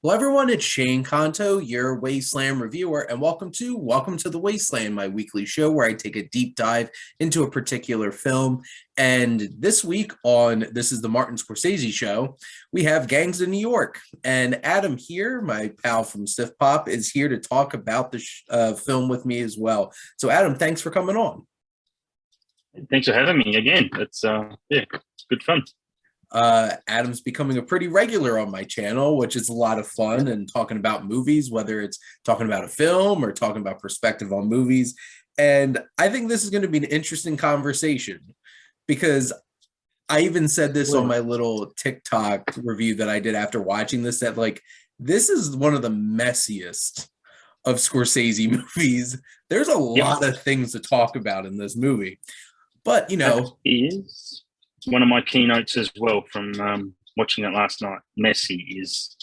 Hello, everyone. It's Shane Kanto, your Wasteland Reviewer, and welcome to the Wasteland, my weekly show where I take a deep dive into a particular film. And this week on This is the Martin Scorsese Show, we have Gangs of New York. And Adam here, my pal from SiftPop, is here to talk about the film with me as well. So, Adam, thanks for coming on. Thanks for having me again. It's good fun. Adam's becoming a pretty regular on my channel, which is a lot of fun, and talking about movies, whether it's talking about a film or talking about perspective on movies. And I think this is going to be an interesting conversation because I even said this on my little TikTok review that I did after watching this, that like, this is one of the messiest of Scorsese movies. There's a lot of things to talk about in this movie, but That is one of my keynotes as well from watching it last night. Messy is,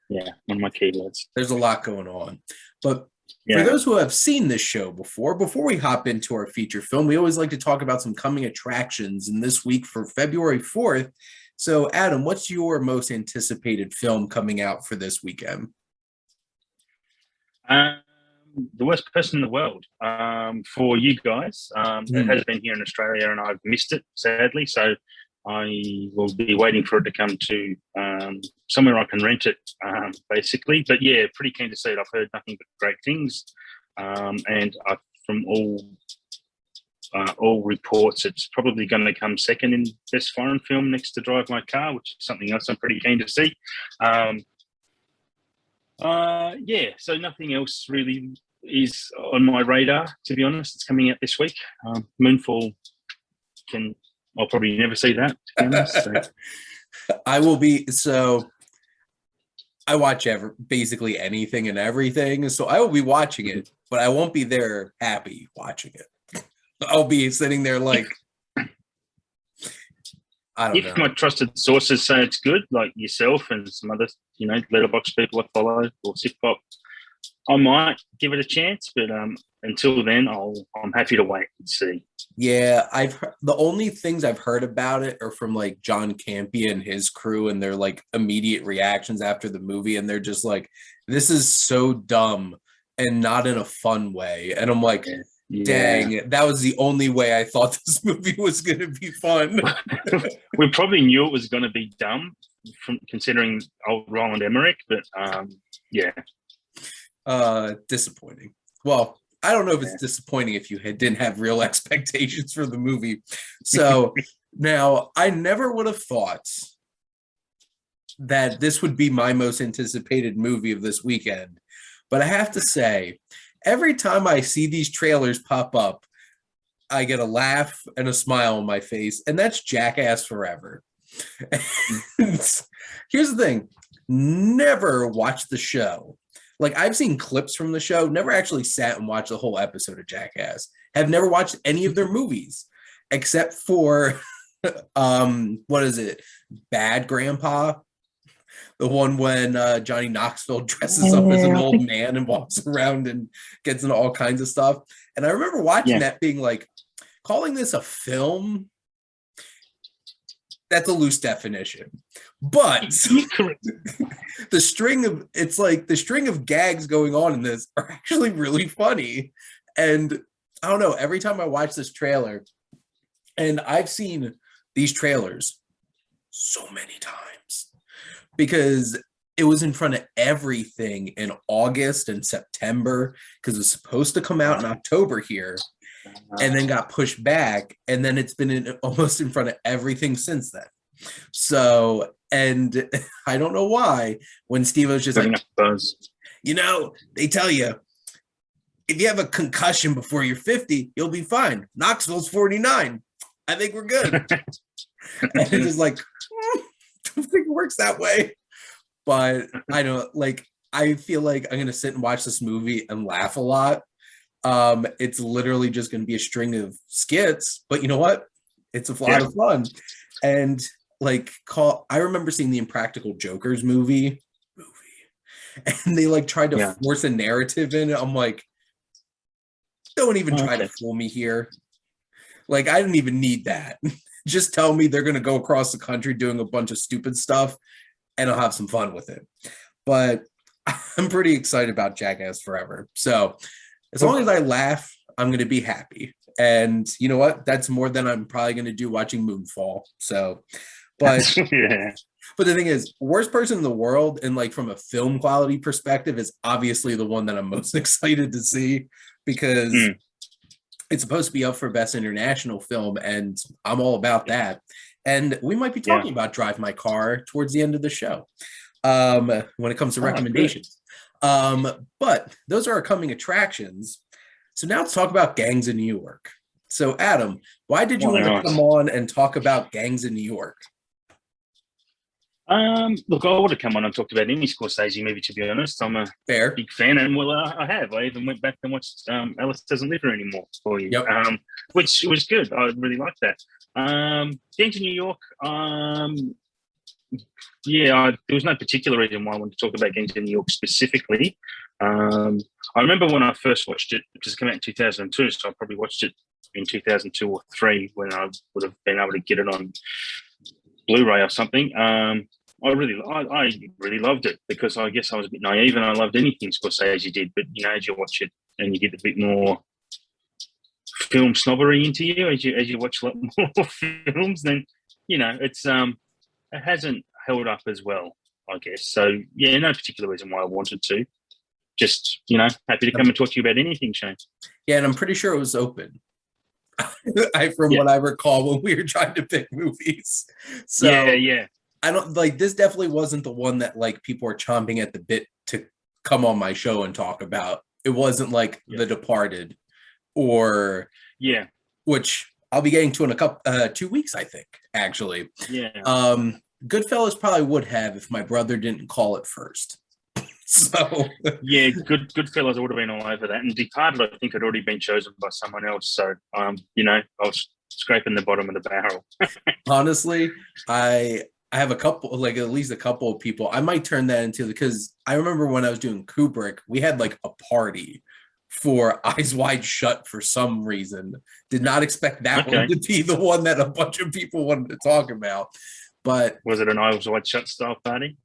one of my keywords. There's a lot going on. But for those who have seen this show before we hop into our feature film, we always like to talk about some coming attractions. And this week for February 4th. So, Adam, what's your most anticipated film coming out for this weekend? The Worst Person in the World for you guys. It has been here in Australia and I've missed it, sadly. So I will be waiting for it to come to somewhere I can rent it, basically. But yeah, pretty keen to see it. I've heard nothing but great things. And from all reports, it's probably going to come second in Best Foreign Film next to Drive My Car, which is something else I'm pretty keen to see. So nothing else really is on my radar, to be honest. It's coming out this week. Moonfall, I'll probably never see that, to be honest. So. I watch basically anything and everything, so I will be watching it, but I won't be there happy watching it. I'll be sitting there like, I don't know. If my trusted sources say it's good, like yourself and some other, letterbox people I follow or SiftPop, I might give it a chance. But until then, I'm happy to wait and see. Yeah, the only things I've heard about it are from like John Campea and his crew, and their like immediate reactions after the movie, and they're just like, "This is so dumb and not in a fun way." And I'm like, dang, that was the only way I thought this movie was going to be fun. We probably knew it was going to be dumb from considering old Roland Emmerich, but disappointing. Well, I don't know if it's disappointing if you didn't have real expectations for the movie. So now I never would have thought that this would be my most anticipated movie of this weekend. But I have to say, every time I see these trailers pop up, I get a laugh and a smile on my face, and that's Jackass Forever. Here's the thing. Never watched the show. Like, I've seen clips from the show, never actually sat and watched a whole episode of Jackass. Have never watched any of their movies, except for, what is it? Bad Grandpa? The one when Johnny Knoxville dresses up as an old man and walks around and gets into all kinds of stuff. And I remember watching that being like, calling this a film, that's a loose definition. But the string of gags going on in this are actually really funny. And I don't know, every time I watch this trailer, and I've seen these trailers so many times because it was in front of everything in August and September, because it was supposed to come out in October here and then got pushed back. And then it's been almost in front of everything since then. So, and I don't know why, when Steve was just like, they tell you, if you have a concussion before you're 50, you'll be fine. Knoxville's 49. I think we're good. And it's just like, I don't think it works that way. But I don't, like, I feel like I'm going to sit and watch this movie and laugh a lot. It's literally just going to be a string of skits, but you know what? It's a lot of fun. And like, I remember seeing the Impractical Jokers movie, and they like tried to force a narrative in it. I'm like, don't even try to fool me here. Like, I didn't even need that. Just tell me they're going to go across the country doing a bunch of stupid stuff, and I'll have some fun with it. but I'm pretty excited about Jackass Forever. So as long Cool. as I laugh, I'm going to be happy. And you know what? That's more than I'm probably going to do watching Moonfall. So, but Yeah. but the thing is, worst person in the world, and like from a film quality perspective, is obviously the one that I'm most excited to see because it's supposed to be up for Best International Film, and I'm all about that. And we might be talking about Drive My Car towards the end of the show when it comes to recommendations. But those are our coming attractions. So now let's talk about Gangs in New York. So Adam, why did you want to come on and talk about Gangs in New York? Look, I would have come on and talked about any Scorsese movie, to be honest. I'm a big fan, and well, I have. I even went back and watched Alice Doesn't Live Here Anymore for you, which was good. I really liked that. Gangs in New York, there was no particular reason why I wanted to talk about Gangs in New York specifically. I remember when I first watched it, because it came out in 2002, so I probably watched it in 2002 or 3 when I would have been able to get it on Blu-ray or something. I really loved it because I guess I was a bit naive and I loved anything Scorsese did. But you know, as you watch it and you get a bit more film snobbery into you as you watch a lot more films, then you know it hasn't held up as well, I guess. So yeah, no particular reason why I wanted to. Just happy to come and talk to you about anything, Shane. Yeah, and I'm pretty sure it was open. From what I recall when we were trying to pick movies. So yeah. I don't this definitely wasn't the one that like people were chomping at the bit to come on my show and talk about. It wasn't like The Departed or which I'll be getting to in a couple 2 weeks, I think, actually. Yeah. Goodfellas probably would have if my brother didn't call it first. So yeah, Goodfellas would have been all over that. And Departed, I think, had already been chosen by someone else. So I was scraping the bottom of the barrel. Honestly, I have a couple, like at least a couple of people. I might turn that into because I remember when I was doing Kubrick, we had like a party for Eyes Wide Shut for some reason. Did not expect that one to be the one that a bunch of people wanted to talk about. But was it an Eyes Wide Shut style party?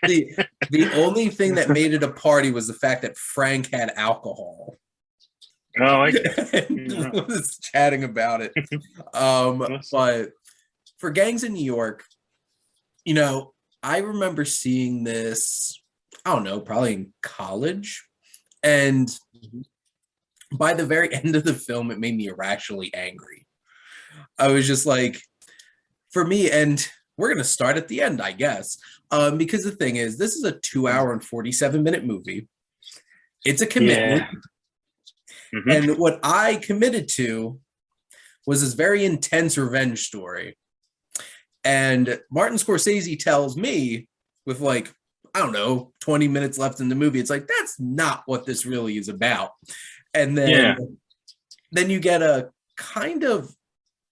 the only thing that made it a party was the fact that Frank had alcohol. Oh, okay. Was chatting about it. But for Gangs in New York, I remember seeing this, I don't know, probably in college. And by the very end of the film, it made me irrationally angry. I was just like, for me, and we're going to start at the end, I guess. Because the thing is, this is a 2-hour and 47-minute movie. It's a commitment. Yeah. And what I committed to was this very intense revenge story. And Martin Scorsese tells me with 20 minutes left in the movie, it's like, that's not what this really is about. And then you get a kind of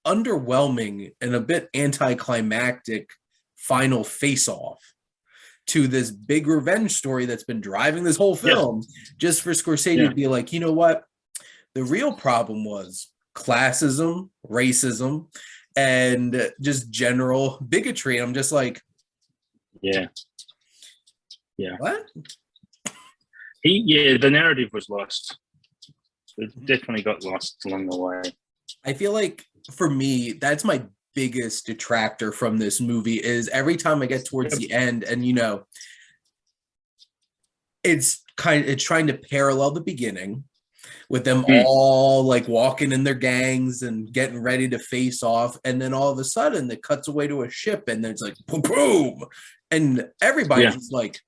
underwhelming and a bit anticlimactic final face-off to this big revenge story that's been driving this whole film, just for Scorsese to be like, you know what? The real problem was classism, racism, and just general bigotry. I'm just like, what? The narrative was lost. It definitely got lost along the way. I feel like for me, that's my biggest detractor from this movie is every time I get towards the end and it's trying to parallel the beginning with them all like walking in their gangs and getting ready to face off, and then all of a sudden it cuts away to a ship and there's like boom, boom, and everybody's just like,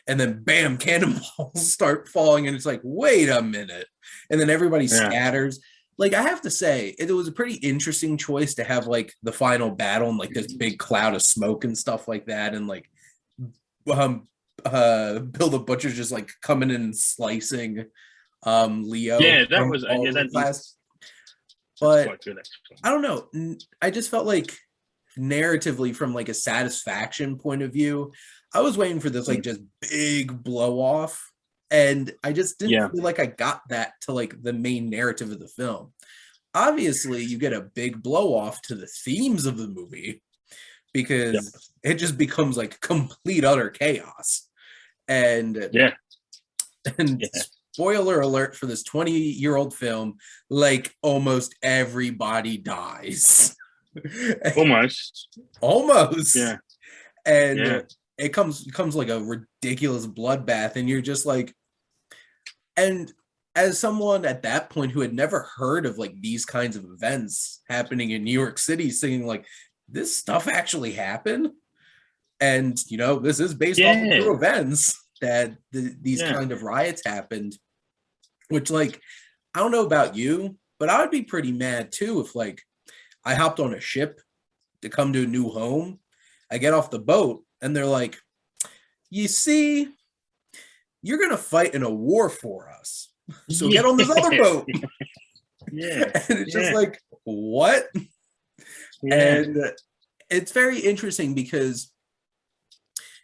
and then bam, cannonballs start falling and it's like, wait a minute, and then everybody scatters. Like, I have to say, it was a pretty interesting choice to have like the final battle and like this big cloud of smoke and stuff like that, and like Bill the Butcher's just like coming in and slicing Leo. Yeah, that was class. But I don't know. I just felt like narratively, from like a satisfaction point of view, I was waiting for this like just big blow off. And I just didn't feel like I got that to like the main narrative of the film. obviously you get a big blow off to the themes of the movie because it just becomes like complete utter chaos. And Yeah. and spoiler alert for this 20-year-old film, like almost everybody dies. Almost. Yeah. And it comes like a ridiculous bloodbath, and you're just like, and as someone at that point who had never heard of like these kinds of events happening in New York City, saying like, this stuff actually happened, and you know, this is based off of true events, that these kind of riots happened. Which, like, I don't know about you, but I would be pretty mad too if like I hopped on a ship to come to a new home. I get off the boat and they're like, you see, you're going to fight in a war for us. So get on this other boat. Yeah. And it's just like, what? Yeah. And it's very interesting because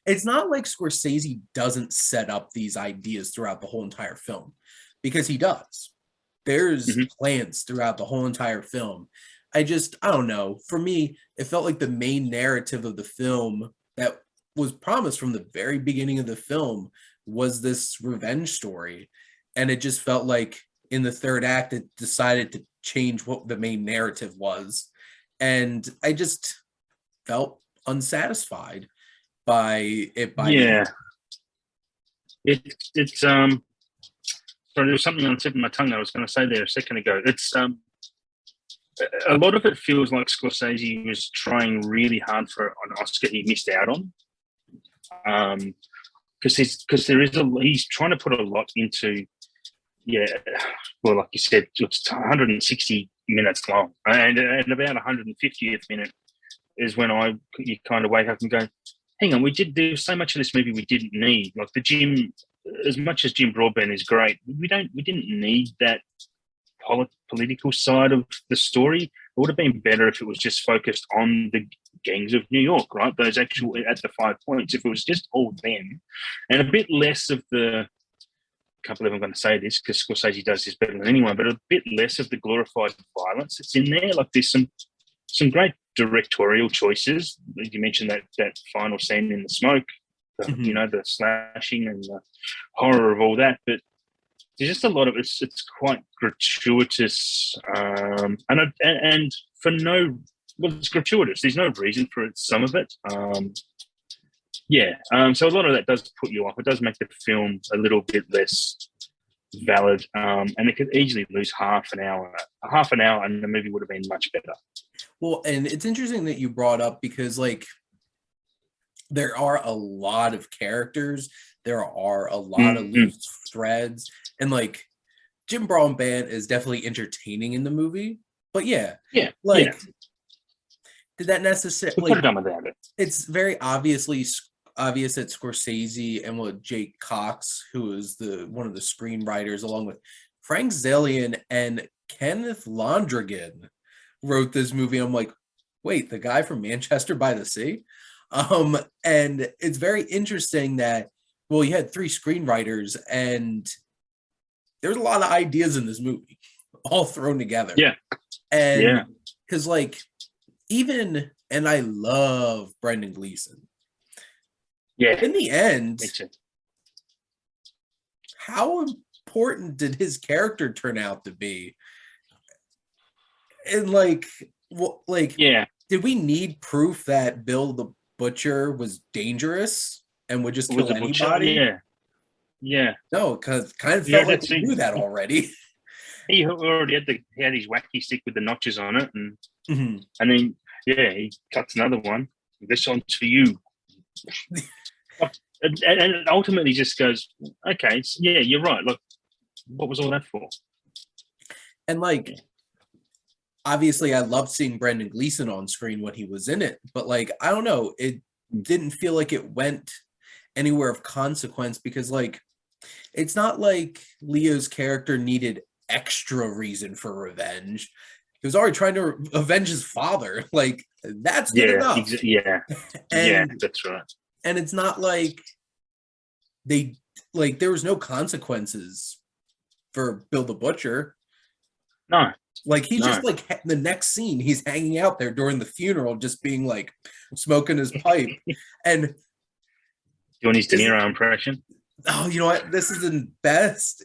it's not like Scorsese doesn't set up these ideas throughout the whole entire film, because he does. There's plans throughout the whole entire film. I don't know. For me, it felt like the main narrative of the film that was promised from the very beginning of the film was this revenge story. And it just felt like in the third act, it decided to change what the main narrative was. And I just felt unsatisfied by it. It's sorry, there was something on the tip of my tongue I was going to say there a second ago. It's a lot of it feels like Scorsese was trying really hard for an Oscar he missed out on, because he's trying to put a lot into, well, like you said, it's 160 minutes long, and about 150th minute is when you kind of wake up and go, hang on, there's so much of this movie we didn't need. Like as much as Jim Broadbent is great, we didn't need that political side of the story. It would have been better if it was just focused on the gangs of New York, right? Those actual at the 5 points. If it was just all them, and a bit less of the, can't believe I'm going to say this because Scorsese does this better than anyone, but a bit less of the glorified violence that's in there. Like there's some great directorial choices. You mentioned that final scene in the smoke, you know, the slashing and the horror of all that, but there's just a lot of it's quite gratuitous, and for it's gratuitous. There's no reason for it. Some of it, so a lot of that does put you off. It does make the film a little bit less valid, and it could easily lose half an hour, and the movie would have been much better. Well, and it's interesting that you brought up, because like there are a lot of characters, there are a lot of loose threads, and like Jim Broadbent is definitely entertaining in the movie, but did that necessarily? It's very obvious that Scorsese and Jake Cox, who is one of the screenwriters, along with Frank Zalian and Kenneth Lonergan, wrote this movie. I'm like, wait, the guy from Manchester by the Sea? And it's very interesting that, well, you had 3 screenwriters, and there's a lot of ideas in this movie, all thrown together. And because like and I love Brendan Gleeson. In the end, how important did his character turn out to be? And did we need proof that Bill the Butcher was dangerous and would just kill anybody? No, because kind of felt like we knew that already. He already had his wacky stick with the notches on it, and then he cuts another one. This one's for you. and it ultimately just goes, okay, you're right. Look, what was all that for? And like, obviously, I loved seeing Brendan Gleeson on screen when he was in it, but like, I don't know, it didn't feel like it went anywhere of consequence, because like, it's not like Leo's character needed extra reason for revenge. He was already trying to avenge his father. Like, that's good enough. That's right. And it's not like there was no consequences for Bill the Butcher. No. Like he's No. just like the next scene, he's hanging out there during the funeral, just being like smoking his pipe. And doing his De Niro impression. Oh, you know what? This is the best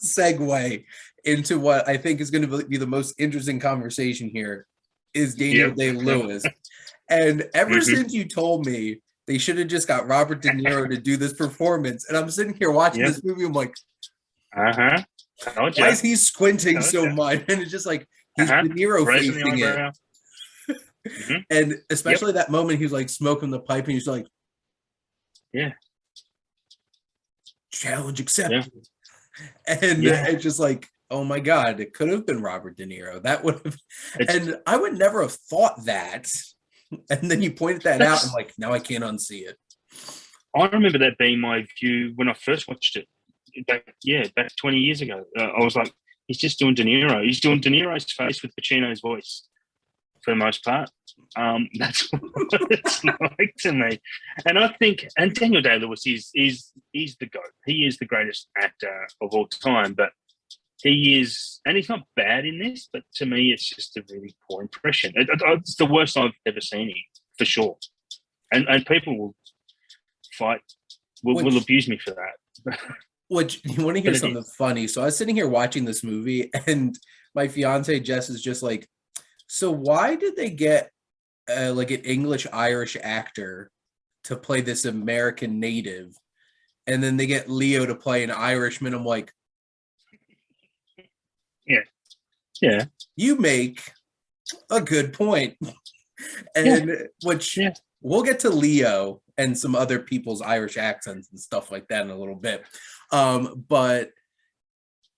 segue into what I think is going to be the most interesting conversation here is Daniel Day-Lewis. And ever since you told me they should have just got Robert De Niro to do this performance, and I'm sitting here watching this movie, I'm like, why is he squinting so much? And it's just like he's De Niro facing it. And especially that moment he's like smoking the pipe and he's like, challenge accepted. And it's just like, oh my God, it could have been Robert De Niro. That would have, and I would never have thought that. And then you pointed that out. I'm like, now I can't unsee it. I remember that being my view when I first watched it. Back 20 years ago. I was like, he's just doing De Niro. He's doing De Niro's face with Pacino's voice for the most part. That's what it's like to me. And I think, and Daniel Day-Lewis is the GOAT. He is the greatest actor of all time, but he is, and he's not bad in this, but to me, it's just a really poor impression. It's the worst I've ever seen him, for sure. And people will fight, will abuse me for that. Which, you want to hear something funny? So I was sitting here watching this movie, and my fiance Jess is just like, so why did they get like an English-Irish actor to play this American native, and then they get Leo to play an Irishman? I'm like, yeah. You make a good point. And we'll get to Leo and some other people's Irish accents and stuff like that in a little bit. But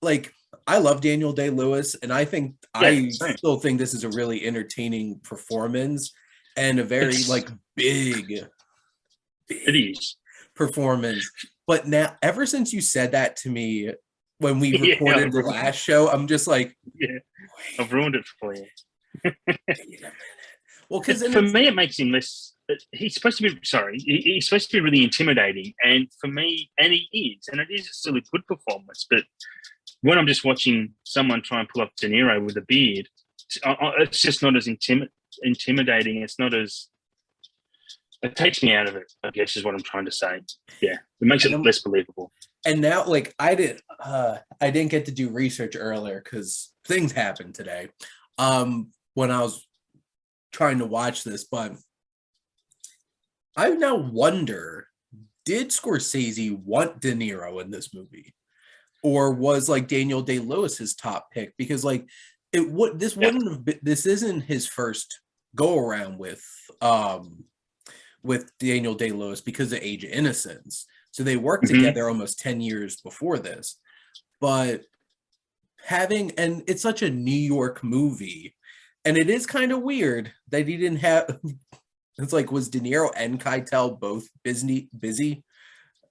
like, I love Daniel Day-Lewis, and I think I still think this is a really entertaining performance and a very big performance. But now, ever since you said that to me when we recorded the last show, I'm just like, I've ruined it for you. Wait a minute. Well, because for me, it makes him less. He's supposed to be he's supposed to be really intimidating, and for me, and he is, and it is still a good performance. But when I'm just watching someone try and pull up De Niro with a beard, it's just not as intimidating. It's not as, it takes me out of it, I guess is what I'm trying to say. Yeah, it makes it less believable. And now, like, I didn't get to do research earlier because things happened today when I was trying to watch this, but I now wonder, did Scorsese want De Niro in this movie? Or was like Daniel Day-Lewis his top pick? Because like this isn't his first go around with Daniel Day-Lewis because of Age of Innocence. So they worked together almost 10 years before this. But and it's such a New York movie, and it is kind of weird that he didn't have it's like, was De Niro and Keitel both busy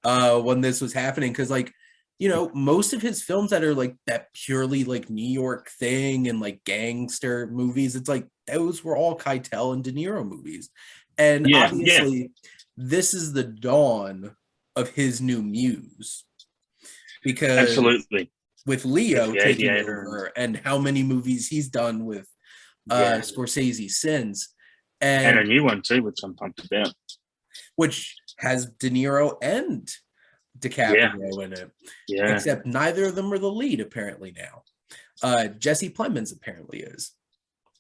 when this was happening? Because like, you know, most of his films that are like that purely like New York thing and like gangster movies, it's like those were all Keitel and De Niro movies. And obviously this is the dawn of his new muse, because absolutely with Leo taking over and how many movies he's done with Scorsese since. And a new one too, which I'm pumped about. Which has De Niro and DiCaprio in it. Yeah. Except neither of them are the lead apparently now. Jesse Plemons apparently is.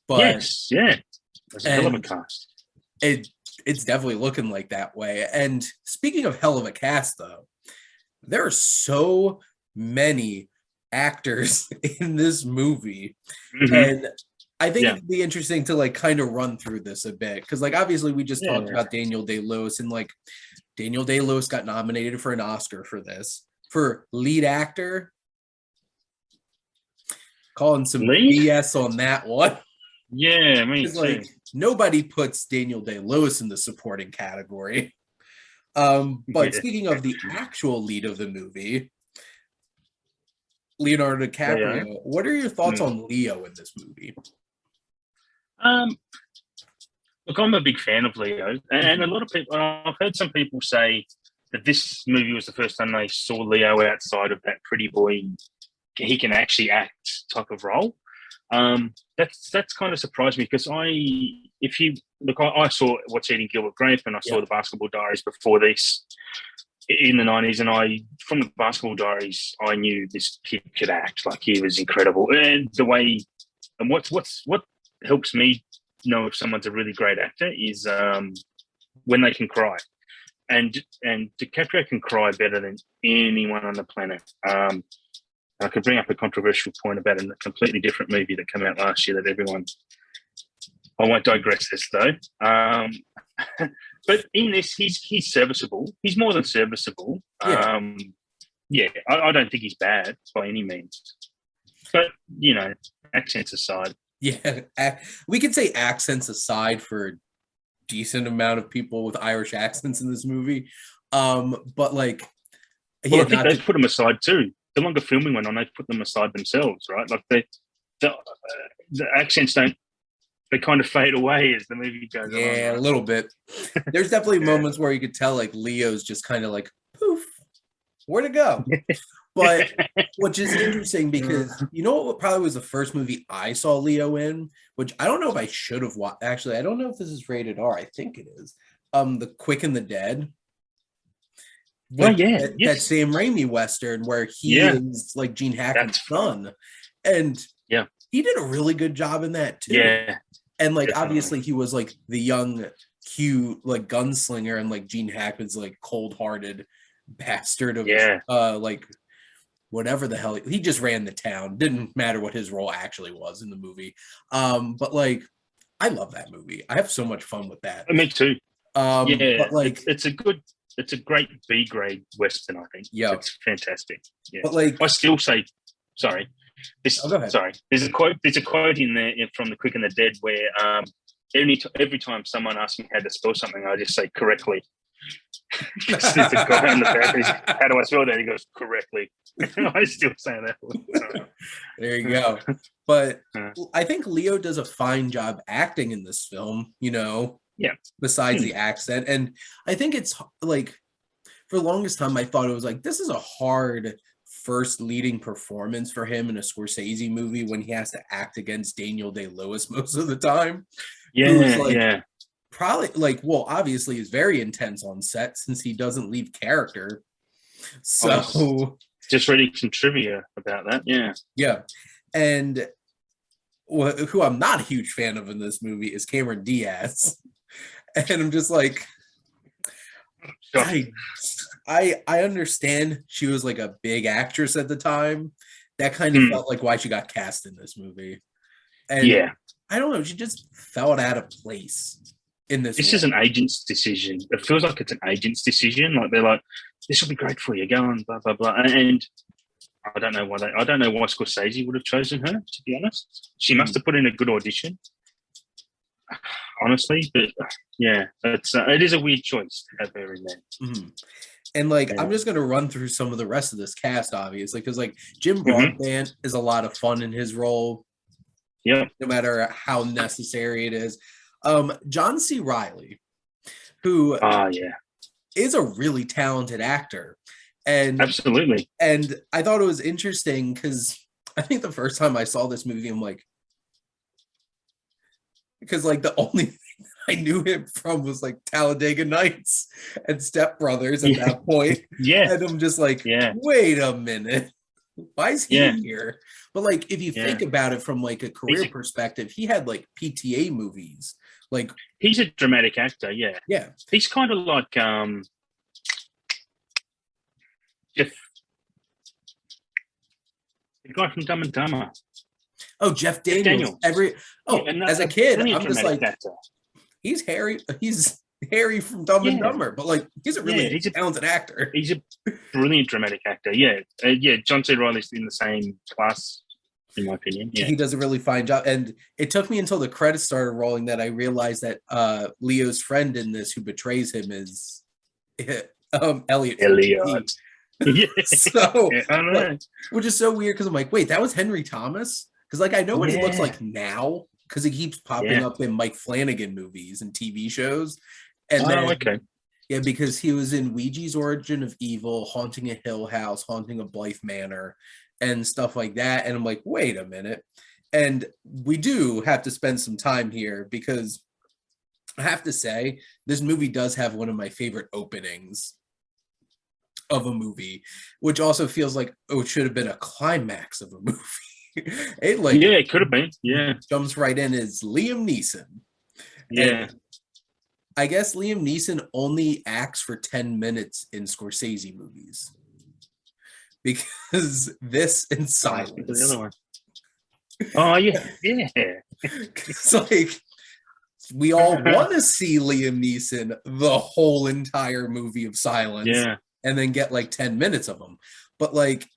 But yes, that's a hell of a cast. It's definitely looking like that way. And speaking of hell of a cast, though, there are so many actors in this movie. And I think it'd be interesting to like kind of run through this a bit, because like obviously we just talked about Daniel Day-Lewis, and like Daniel Day-Lewis got nominated for an Oscar for this for lead actor. Calling some BS on that one. Yeah, me too. Like nobody puts Daniel Day-Lewis in the supporting category. But speaking of the actual lead of the movie, Leonardo DiCaprio, what are your thoughts on Leo in this movie? Look, I'm a big fan of Leo, and a lot of people, I've heard some people say that this movie was the first time they saw Leo outside of that pretty boy, he can actually act type of role. That's kind of surprised me because I saw What's Eating Gilbert Grape and I saw the Basketball Diaries before this in the 90s, and from the Basketball Diaries I knew this kid could act. Like, he was incredible, and the way, and what helps me know if someone's a really great actor is when they can cry, and DiCaprio can cry better than anyone on the planet. I could bring up a controversial point about a completely different movie that came out last year that everyone. I won't digress this though. But in this, he's serviceable. He's more than serviceable. I don't think he's bad by any means. But, accents aside. Yeah, we could say accents aside for a decent amount of people with Irish accents in this movie. But like, well, I think they put them aside too. The longer filming went on, they put them aside themselves, right? Like the accents they kind of fade away as the movie goes on. Yeah, a little bit. There's definitely moments where you could tell like Leo's just kind of like, poof, where'd it go? But which is interesting because what probably was the first movie I saw Leo in, which I don't know if I should have watched. Actually, I don't know if this is rated R. I think it is. The Quick and the Dead. That Sam Raimi Western where he is like Gene Hackman's son. And he did a really good job in that too. Yeah. And like obviously he was like the young, cute, like gunslinger, and like Gene Hackman's like cold-hearted bastard of like whatever the hell he just ran the town. Didn't matter what his role actually was in the movie. But like I love that movie. I have so much fun with that. Me too. But like it's a great B grade Western, I think. Yeah. It's fantastic. Yeah. But like I still say sorry. Go ahead. Sorry. There's a quote in there from The Quick and the Dead where every time someone asks me how to spell something, I just say correctly. There's a guy in the back. How do I spell that? He goes correctly. I still say that. There you go. But I think Leo does a fine job acting in this film, besides the accent. And I think it's like, for the longest time, I thought it was like, this is a hard first leading performance for him in a Scorsese movie when he has to act against Daniel Day-Lewis most of the time. Probably like, well, obviously is very intense on set since he doesn't leave character. So just reading some trivia about that. Yeah. And who I'm not a huge fan of in this movie is Cameron Diaz. And I'm just like, I understand she was like a big actress at the time. That kind of felt like why she got cast in this movie. And I don't know, she just felt out of place in this. This is an agent's decision. It feels like it's an agent's decision. Like they're like, this will be great for you. Go on, blah blah blah. And I don't know why Scorsese would have chosen her. To be honest, she must have put in a good audition. Honestly, but it is a weird choice to have her in there. Mm-hmm. And like, I'm just going to run through some of the rest of this cast, obviously, because like Jim Broadbent is a lot of fun in his role. Yeah. No matter how necessary it is. John C. Reilly, who is a really talented actor. And absolutely. And I thought it was interesting because I think the first time I saw this movie, I'm like, because like the only thing I knew him from was like Talladega Nights and Step Brothers at that point. And I'm just like, wait a minute, why is he here? But like, if you think about it from like a career perspective, he had like PTA movies. Like, he's a dramatic actor. Yeah. He's kind of like Jeff, the guy from Dumb and Dumber. Oh, Jeff Daniels. As a kid, I'm just like, actor. He's Harry. He's Harry from Dumb and Dumber, but like, he's a really talented actor. He's a brilliant dramatic actor. John C. Reilly's in the same class, in my opinion. He does a really fine job. And it took me until the credits started rolling that I realized that Leo's friend in this who betrays him is Elliot. So, which is so weird because I'm like, wait, that was Henry Thomas? Because like I know what he looks like now because he keeps popping up in Mike Flanagan movies and TV shows. And because he was in Ouija's Origin of Evil, Haunting a Hill House, Haunting of Blythe Manor, and stuff like that. And I'm like, wait a minute. And we do have to spend some time here because I have to say, this movie does have one of my favorite openings of a movie, which also feels like, oh, it should have been a climax of a movie. It like, yeah, it could have been. Yeah, jumps right in as Liam Neeson. yeah. And I guess Liam Neeson only acts for 10 minutes in Scorsese movies because this and Silence. The other one. Oh yeah, yeah. It's like we all want to see Liam Neeson the whole entire movie of Silence, Yeah, and then get like 10 minutes of him. But like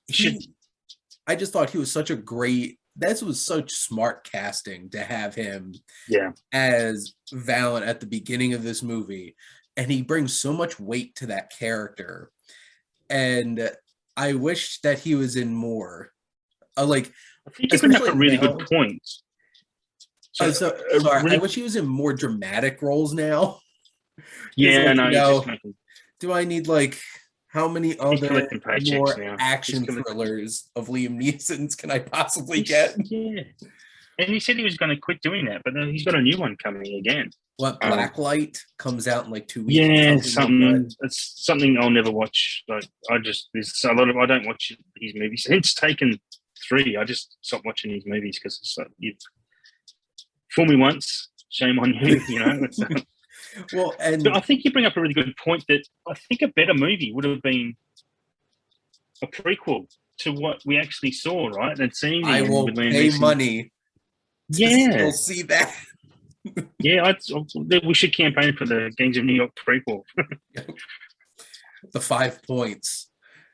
I just thought he was such a great. That was such smart casting to have him yeah. as Valen at the beginning of this movie, and he brings so much weight to that character. And I wish that he was in more. Like, I think you bring up a really good point. Sorry, I wish he was in more dramatic roles now. Yeah, like, do I need like how many other more now. action thrillers of Liam Neeson's can I possibly get? Yeah, and he said he was going to quit doing that, but then he's got a new one coming again. What, Blacklight comes out in like 2 weeks? Yeah, something. It's something I'll never watch. Like there's a lot of I don't watch his movies. Since Taken 3, I just stopped watching his movies because it's like you fool me once, shame on you. You know. Well, and but I think you bring up a really good point that I think a better movie would have been a prequel to what we actually saw, right? And seeing I will pay money. Yeah, we'll see that. Yeah, we should campaign for the Gangs of New York prequel. The 5 points.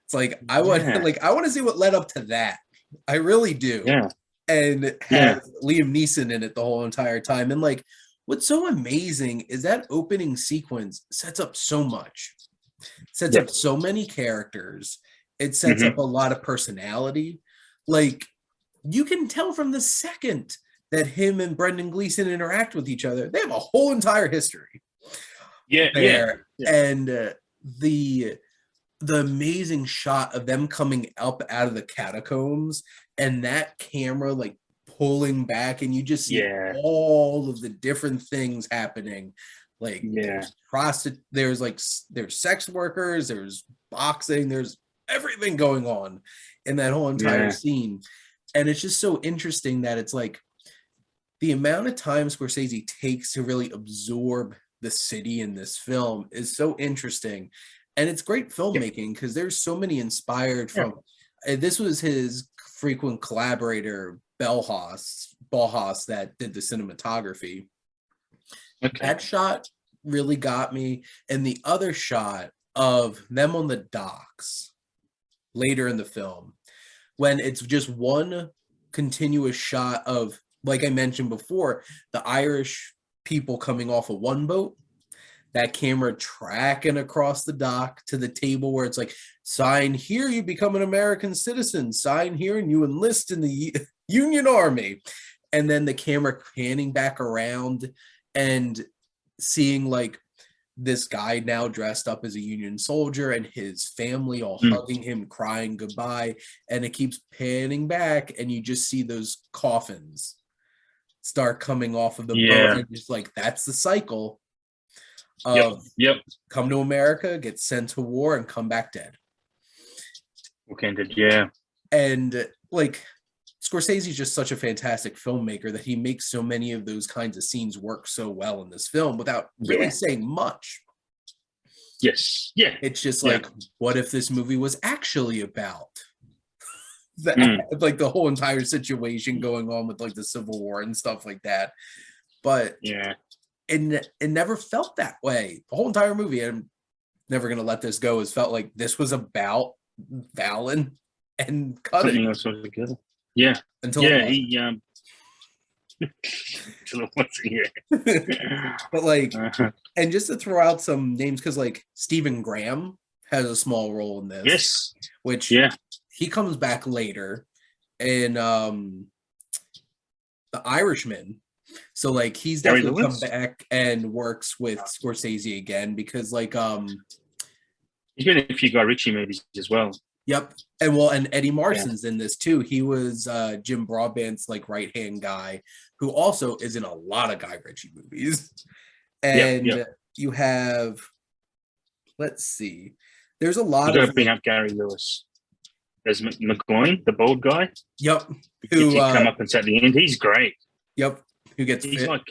It's like I want to see what led up to that. I really do. Yeah, and have Liam Neeson in it the whole entire time. And like, what's so amazing is that opening sequence sets up so much. Sets up so many characters. It sets up a lot of personality. Like, you can tell from the second that him and Brendan Gleeson interact with each other. They have a whole entire history. Yeah. And the amazing shot of them coming up out of the catacombs and that camera like pulling back, and you just see all of the different things happening. Like there's sex workers, there's boxing, there's everything going on in that whole entire scene. And it's just so interesting that it's like the amount of time Scorsese takes to really absorb the city in this film is so interesting. And it's great filmmaking because there's so many inspired from this was his frequent collaborator Ballhaus that did the cinematography. That shot really got me. And the other shot of them on the docks later in the film, when it's just one continuous shot of, like I mentioned before, the Irish people coming off of one boat, that camera tracking across the dock to the table where it's like, sign here, you become an American citizen, sign here and you enlist in the Union Army. And then the camera panning back around and seeing like this guy now dressed up as a Union soldier and his family all hugging him, crying goodbye. And it keeps panning back and you just see those coffins start coming off of the boat. And just like, that's the cycle of come to America, get sent to war, and come back dead. And like, Scorsese is just such a fantastic filmmaker that he makes so many of those kinds of scenes work so well in this film without really saying much. It's just like, what if this movie was actually about that, like the whole entire situation going on with like the Civil War and stuff like that. But it never felt that way. The whole entire movie, I'm never gonna let this go, has felt like this was about Valen and cutting. Until it but like, and just to throw out some names, because like Stephen Graham has a small role in this, which he comes back later in The Irishman. So like he's definitely come back and works with Scorsese again because like he's been in a few Guy Ritchie movies as well. Yep. And Eddie Marcin's in this too. He was Jim Broadbent's like right hand guy, who also is in a lot of Guy Ritchie movies. And you have, let's see, there's a lot you got of to bring up Gary Lewis as McGloin, the bald guy. Yep. Who come up and at the end? He's great. Yep. Who gets? He's fit. Like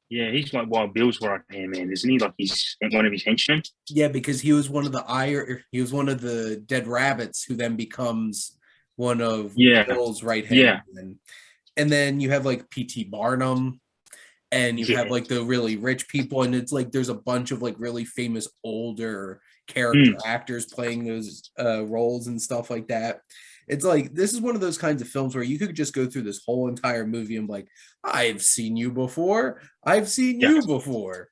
he's like Wild Bill's right hand man, isn't he? Like he's one of his henchmen. Yeah, because he was one of the dead rabbits who then becomes one of Bill's right hand man. And then you have like P.T. Barnum, and you have like the really rich people, and it's like there's a bunch of like really famous older character actors playing those roles and stuff like that. It's like, this is one of those kinds of films where you could just go through this whole entire movie and be like, I've seen you before. I've seen you before.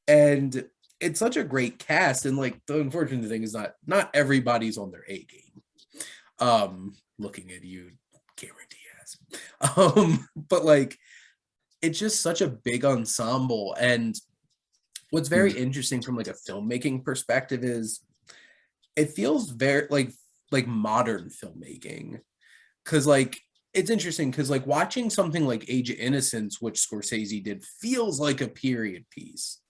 And it's such a great cast. And like, the unfortunate thing is not everybody's on their A game. Looking at you, Cameron Diaz. But like, it's just such a big ensemble. And what's very interesting from like a filmmaking perspective is it feels very like modern filmmaking, because like it's interesting because like watching something like Age of Innocence, which Scorsese did, feels like a period piece.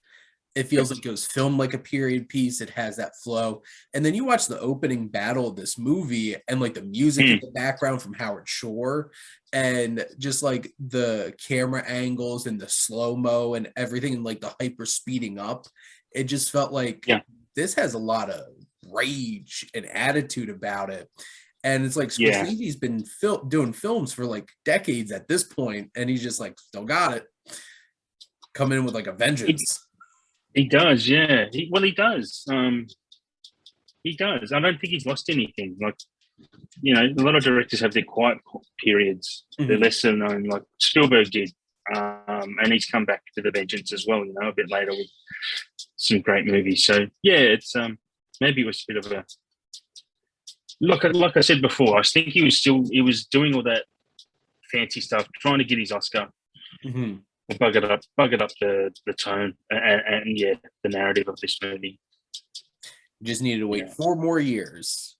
It feels like it was filmed like a period piece. It has that flow. And then you watch the opening battle of this movie and like the music in the background from Howard Shore and just like the camera angles and the slow-mo and everything and like the hyper speeding up. It just felt like this has a lot of rage and attitude about it. And it's like Scorsese's been doing films for like decades at this point, and he's just like, still got it. Coming in with like a vengeance. He does, yeah. He does. He does. I don't think he's lost anything. Like, you know, a lot of directors have their quiet periods. They're lesser known, like Spielberg did. And he's come back to the vengeance as well, you know, a bit later with some great movies. So, yeah, it's maybe it was a bit of a... Like I said before, I think he was doing all that fancy stuff, trying to get his Oscar. Buggered up the tone and the narrative of this movie. Just needed to wait 4 more years.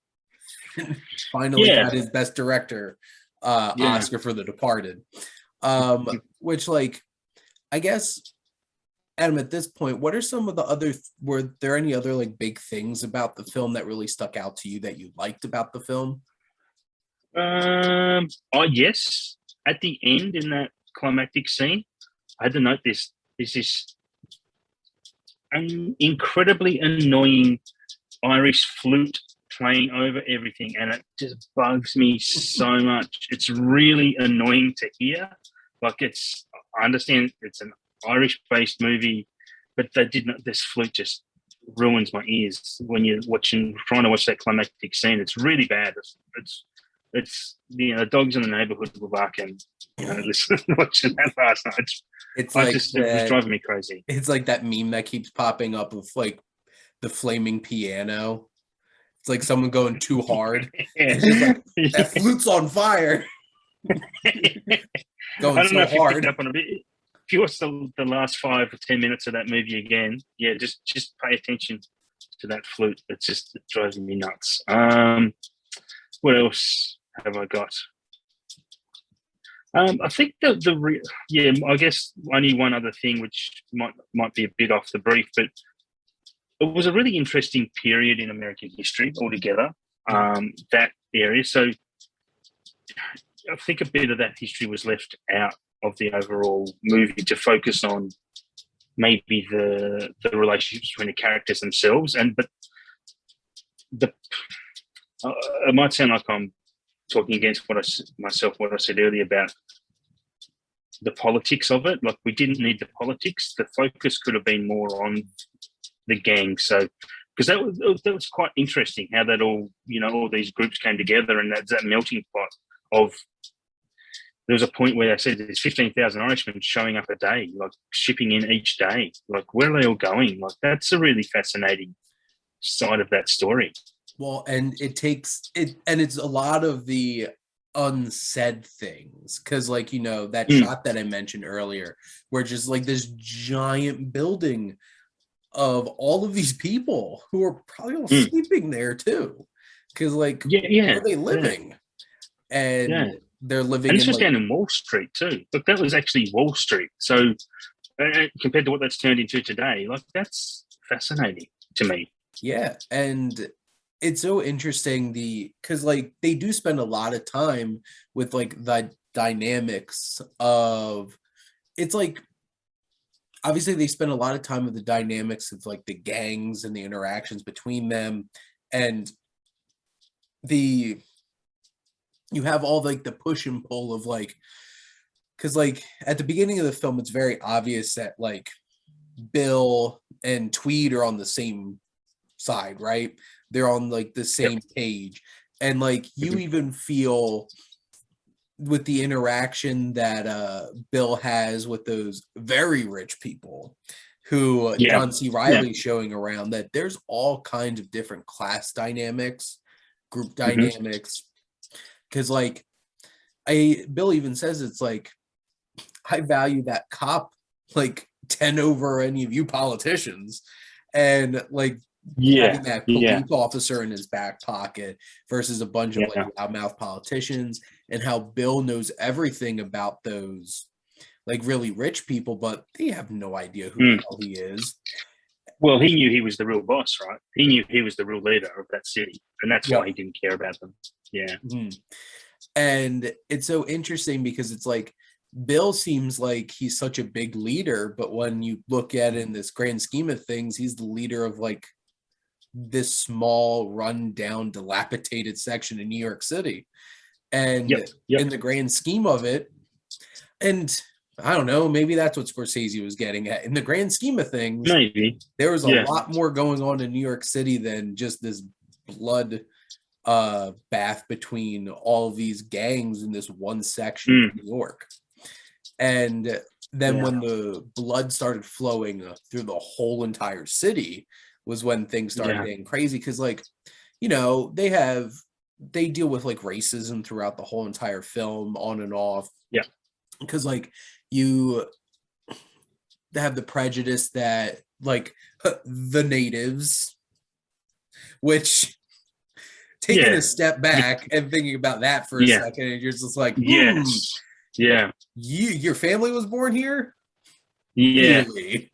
Finally got his best director Oscar for The Departed. Which, like, I guess, Adam, at this point, what are some of the other, were there any other like big things about the film that really stuck out to you that you liked about the film? Yes. At the end, in that climactic scene, I had to note this. There's this incredibly annoying Irish flute playing over everything, and it just bugs me so much. It's really annoying to hear. Like, I understand it's an Irish-based movie, but this flute just ruins my ears when you're trying to watch that climactic scene. It's really bad. It's you know, the dogs in the neighborhood were barking. You know, watching that last night. It was driving me crazy. It's like that meme that keeps popping up of like the flaming piano. It's like someone going too hard. It's just like, that flute's on fire. Going so hard. If you watch the last 5 or 10 minutes of that movie again, just pay attention to that flute. It drives me nuts. What else have I got? I think I guess only one other thing which might be a bit off the brief, but it was a really interesting period in American history altogether, that area. So I think a bit of that history was left out of the overall movie to focus on maybe the relationships between the characters themselves. But it might sound like I'm talking against what I said earlier about the politics of it. Like, we didn't need the politics. The focus could have been more on the gang. So, because that was quite interesting how that all, you know, all these groups came together, and that melting pot of. There was a point where they said there's 15,000 Irishmen showing up a day, like shipping in each day. Like, where are they all going? Like, that's a really fascinating side of that story. Well, and it's a lot of the unsaid things, because like, you know, that shot that I mentioned earlier, where just like this giant building of all of these people who are probably all sleeping there too. because like Yeah. where are they living? Yeah. And they're living And this in was like, down in Wall Street too. Look, that was actually Wall Street. So compared to what that's turned into today, like that's fascinating to me. yeah, and it's so interesting because like they do spend a lot of time with like the dynamics of, it's like obviously they spend a lot of time with the dynamics of like the gangs and the interactions between them, and the you have all like the push and pull of like, because like at the beginning of the film it's very obvious that like Bill and Tweed are on the same side, right? They're on like the same page, and like you even feel with the interaction that Bill has with those very rich people who John C. Reilly's showing around, that there's all kinds of different class dynamics, group dynamics. Because like Bill even says, it's like, I value that cop like 10 over any of you politicians. And like having that police officer in his back pocket versus a bunch of like loudmouth politicians, and how Bill knows everything about those like really rich people, but they have no idea who the hell he is. Well, he knew he was the real boss, right? He knew he was the real leader of that city, and that's why he didn't care about them. Yeah. And it's so interesting because it's like Bill seems like he's such a big leader, but when you look at it in this grand scheme of things, he's the leader of like this small, run-down, dilapidated section in New York City. And in the grand scheme of it, and I don't know, maybe that's what Scorsese was getting at. In the grand scheme of things, maybe there was a lot more going on in New York City than just this blood bath between all of these gangs in this one section of New York. And then when the blood started flowing through the whole entire city was when things started getting crazy. Because like, you know, they deal with like racism throughout the whole entire film, on and off. Because like you have the prejudice that like the natives, which taking a step back and thinking about that for a second, and you're just like, your family was born here? Really?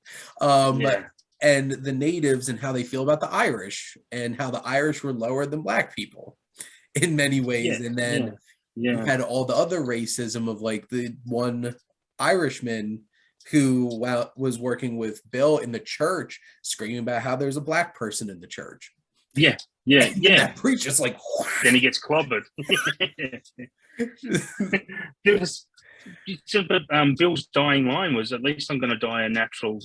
And the natives and how they feel about the Irish, and how the Irish were lower than black people in many ways. And then you had all the other racism of like the one Irishman who was working with Bill in the church, screaming about how there's a black person in the church. That preach is like, then he gets clobbered. But Bill's dying line was, "At least I'm going to die a natural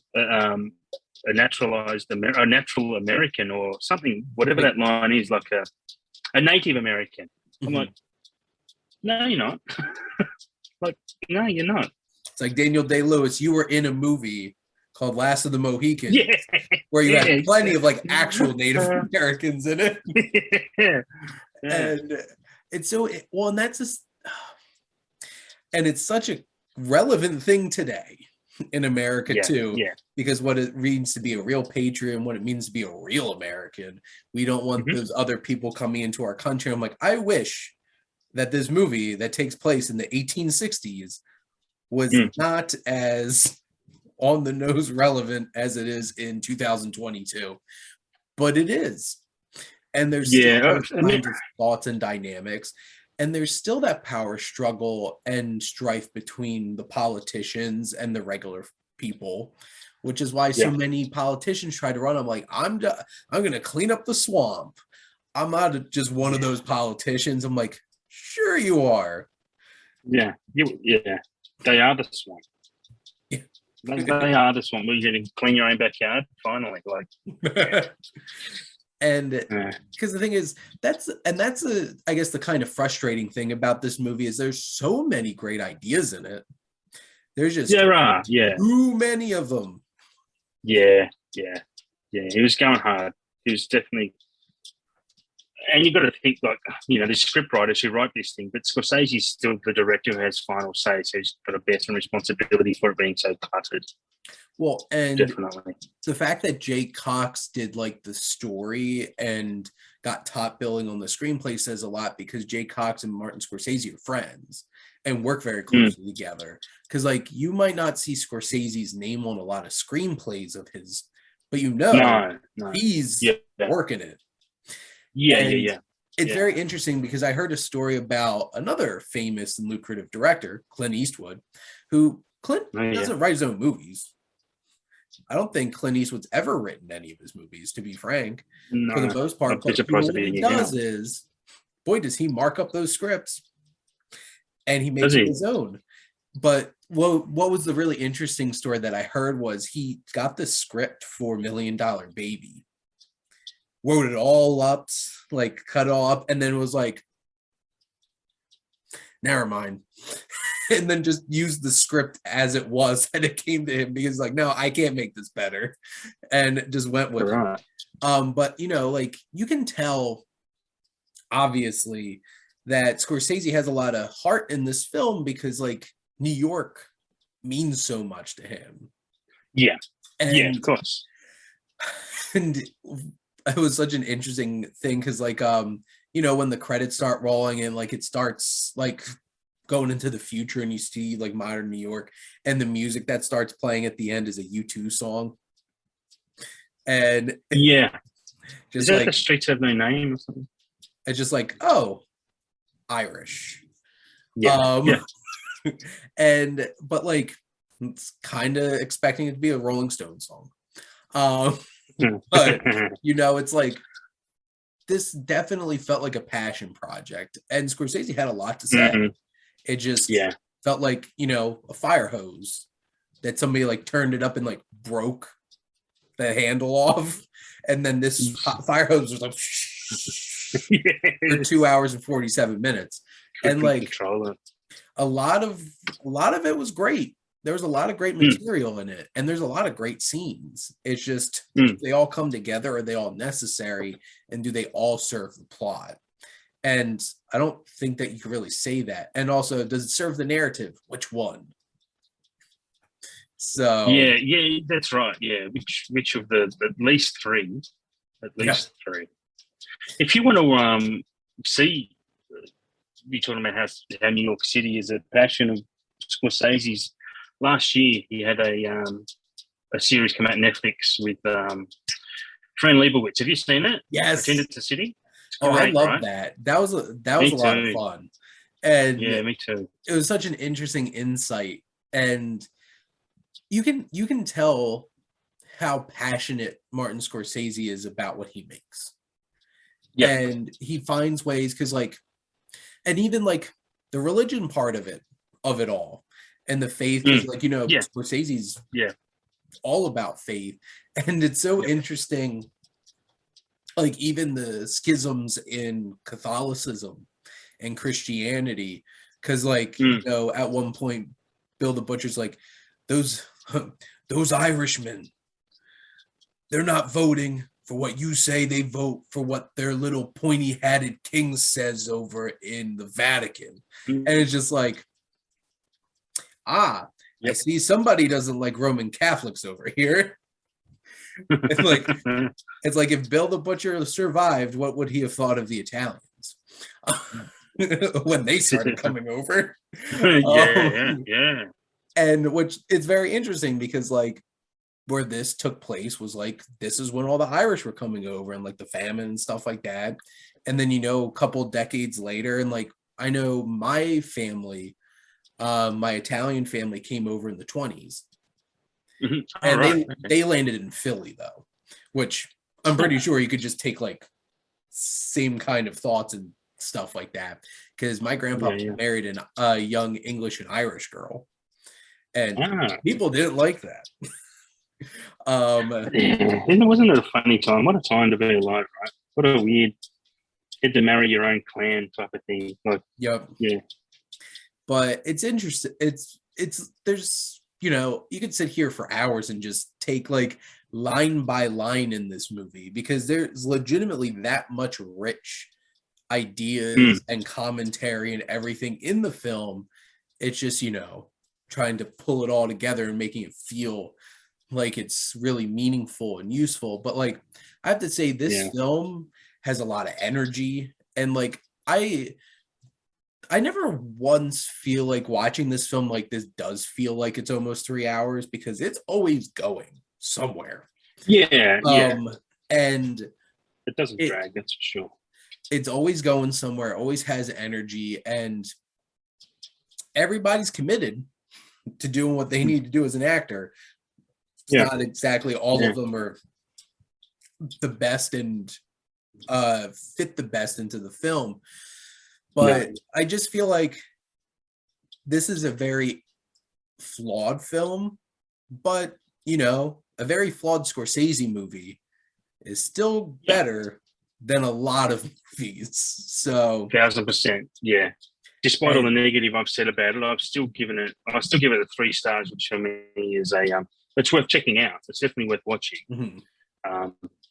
American," or something, whatever that line is, like a Native American. I'm like, no, you're not. Like, no, you're not. It's like Daniel Day-Lewis, you were in a movie called Last of the Mohicans, where you had plenty of like actual Native Americans in it. And it's so well, and that's just, and it's such a relevant thing today in America too, because what it means to be a real patriot and what it means to be a real American. We don't want those other people coming into our country. I'm like, I wish that this movie that takes place in the 1860s was not as on the nose relevant as it is in 2022, but it is. And there's still those kinds of thoughts and dynamics, and there's still that power struggle and strife between the politicians and the regular people, which is why so many politicians try to run. I'm like, I'm going to clean up the swamp. I'm not just one of those politicians. I'm like, sure you are. They are the swamp. They are the swamp. You're going to clean your own backyard finally, like. And because the thing is, that's I guess the kind of frustrating thing about this movie is there's so many great ideas in it. There's just too many of them. He was going hard. He was definitely. And you've got to think, like, you know, the script writers who write this thing, but Scorsese's still the director who has final say, so he's got a better responsibility for it being so cluttered. Well, and definitely. the fact that Jay Cox did like the story and got top billing on the screenplay says a lot, because Jay Cox and Martin Scorsese are friends and work very closely together. Because like you might not see Scorsese's name on a lot of screenplays of his, but No, he's yeah, working it. yeah. It's very interesting because I heard a story about another famous and lucrative director, Clint Eastwood, who Clint doesn't write his own movies. I don't think Clint Eastwood's ever written any of his movies, to be frank, for the most part. But what he does is, boy, does he mark up those scripts, and he makes it his own. But what was the really interesting story that I heard was he got the script for $1 Million Baby, wrote it all up, like cut it all up, and then was like, never mind. And then just used the script as it was, and it came to him because like, no, I can't make this better, and just went with it. But you know, like you can tell obviously that Scorsese has a lot of heart in this film because like New York means so much to him. Yeah, of course. And it was such an interesting thing because like you know, when the credits start rolling and like it starts like going into the future and you see like modern New York, and the music that starts playing at the end is a U2 song. And just is that like the Streets Have No Name or something? It's just like, oh, Irish. And but like it's kind of expecting it to be a Rolling Stone song. But you know, it's like this definitely felt like a passion project, and Scorsese had a lot to say. It just felt like, you know, a fire hose that somebody like turned it up and like broke the handle off, and then this fire hose was like for 2 hours and 47 minutes, and like a lot of it was great. There was a lot of great material in it, and there's a lot of great scenes. It's just they all come together, are they all necessary, and do they all serve the plot? And I don't think that you can really say that. And also, does it serve the narrative? Which one? So yeah, that's right. Yeah, which of the at least three? At least three. If you want to see, you're talking about how New York City is a passion of Scorsese's. Last year, he had a series come out on Netflix with Fran Lebowitz. Have you seen that? Yes. Pretend It's a City. I love that. That was a lot of fun. And yeah, me too. It was such an interesting insight, and you can tell how passionate Martin Scorsese is about what he makes. Yeah. And he finds ways, because like, and even like the religion part of it all, and the faith, because like, you know, Scorsese's all about faith, and it's so interesting. Like even the schisms in Catholicism and Christianity, because like you know, at one point Bill the Butcher's like, those Irishmen, they're not voting for what you say, they vote for what their little pointy-hatted king says over in the Vatican. And it's just like, I see somebody doesn't like Roman Catholics over here. It's like if Bill the Butcher survived, what would he have thought of the Italians when they started coming over? Yeah. And which it's very interesting because like where this took place was like, this is when all the Irish were coming over and like the famine and stuff like that. And then, you know, a couple decades later, and like I know my family, my Italian family came over in the 1920s. And they landed in Philly though, which I'm pretty sure you could just take like same kind of thoughts and stuff like that, because my grandpa married a young English and Irish girl, and people didn't like that. Wasn't it a funny time? What a time to be alive, right? What a weird, get to marry your own clan type of thing. Like, yeah. But it's interesting. It's there's, you know, you could sit here for hours and just take like line by line in this movie, because there's legitimately that much rich ideas and commentary and everything in the film. It's just, you know, trying to pull it all together and making it feel like it's really meaningful and useful. But like I have to say, this film has a lot of energy, and like I never once feel like watching this film like this does feel like it's almost 3 hours, because it's always going somewhere. Yeah, and it doesn't drag, that's for sure. It's always going somewhere, always has energy, and everybody's committed to doing what they need to do as an actor. It's not exactly all of them are the best and fit the best into the film, but I just feel like this is a very flawed film, but you know, a very flawed Scorsese movie is still better than a lot of movies. So 1000%, yeah. Despite all the negative I've said about it, I still give it a 3 stars, which for me is it's worth checking out. It's definitely worth watching. Mm-hmm.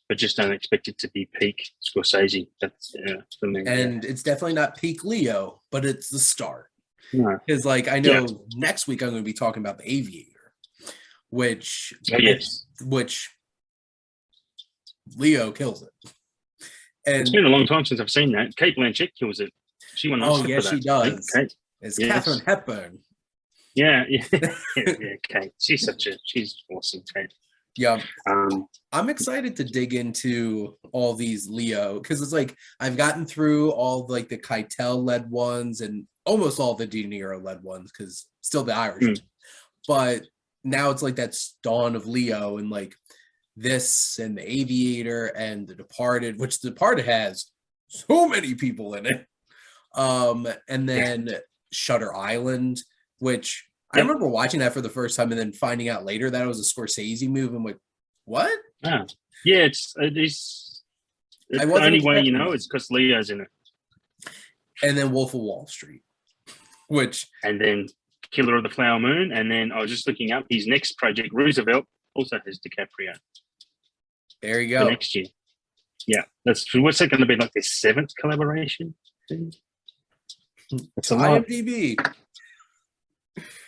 But just don't expect it to be peak Scorsese. That's for me. And it's definitely not peak Leo, but it's the start. No. Because like I know next week I'm going to be talking about The Aviator, which Leo kills it. And it's been a long time since I've seen that. Kate Blanchett kills it. She won an Oscar for that. She does. Kate. It's Katharine Hepburn. Yeah. Kate. She's awesome, Kate. Yeah. I'm excited to dig into all these Leo, because it's like I've gotten through all like the Keitel led ones and almost all the De Niro led ones, because still the Irish. But now it's like that dawn of Leo, and like this and The Aviator and The Departed, which The Departed has so many people in it. And then Shutter Island, which I remember watching that for the first time and then finding out later that it was a Scorsese movie. I'm like, what? Yeah, it is. The only way you know is because Leo's in it. And then Wolf of Wall Street, and then Killer of the Flower Moon, and then I was just looking up his next project, Roosevelt, also has DiCaprio. There you go. For next year. Yeah, what's that going to be, like their 7th collaboration? It's IMDb.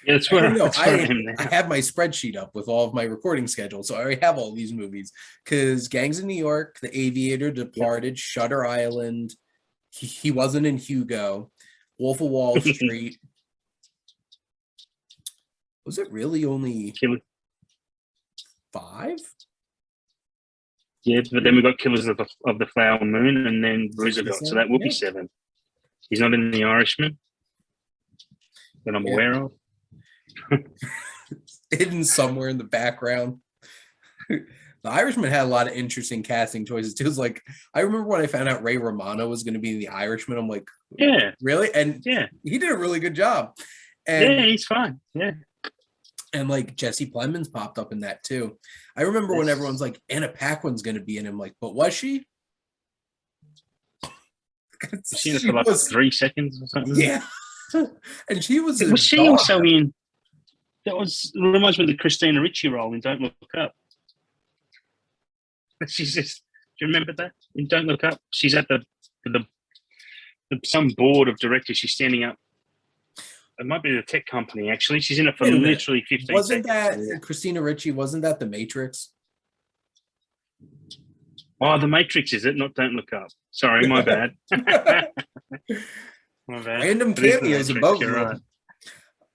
Yeah, that's where I have my spreadsheet up with all of my recording schedules, so I already have all these movies. Because Gangs of New York, The Aviator, Departed, Shutter Island, he wasn't in Hugo, Wolf of Wall Street. Was it really only 5? Yeah, but then we got Killers of the Flower Moon, and then Roosevelt, so that will be 7. He's not in The Irishman that I'm aware of. Hidden somewhere in the background. The Irishman had a lot of interesting casting choices too. It was like, I remember when I found out Ray Romano was going to be in The Irishman, I'm like, yeah, really? And he did a really good job. And he's fine. Yeah. And like Jesse Plemons popped up in that too. I remember when everyone's like, Anna Paquin's going to be in him. Like, but was she? She was for like 3 seconds or something. Yeah. And she was. Was she also in? That reminds me of the Christina Ritchie role in Don't Look Up. She's just. Do you remember that in Don't Look Up? She's at the some board of directors. She's standing up. It might be the tech company, actually. She's in it for literally 15 wasn't seconds. That Christina Ritchie? Wasn't that The Matrix? Oh, The Matrix, is it? Not Don't Look Up. Sorry, my bad. My bad. Random cameos in both of them. Right.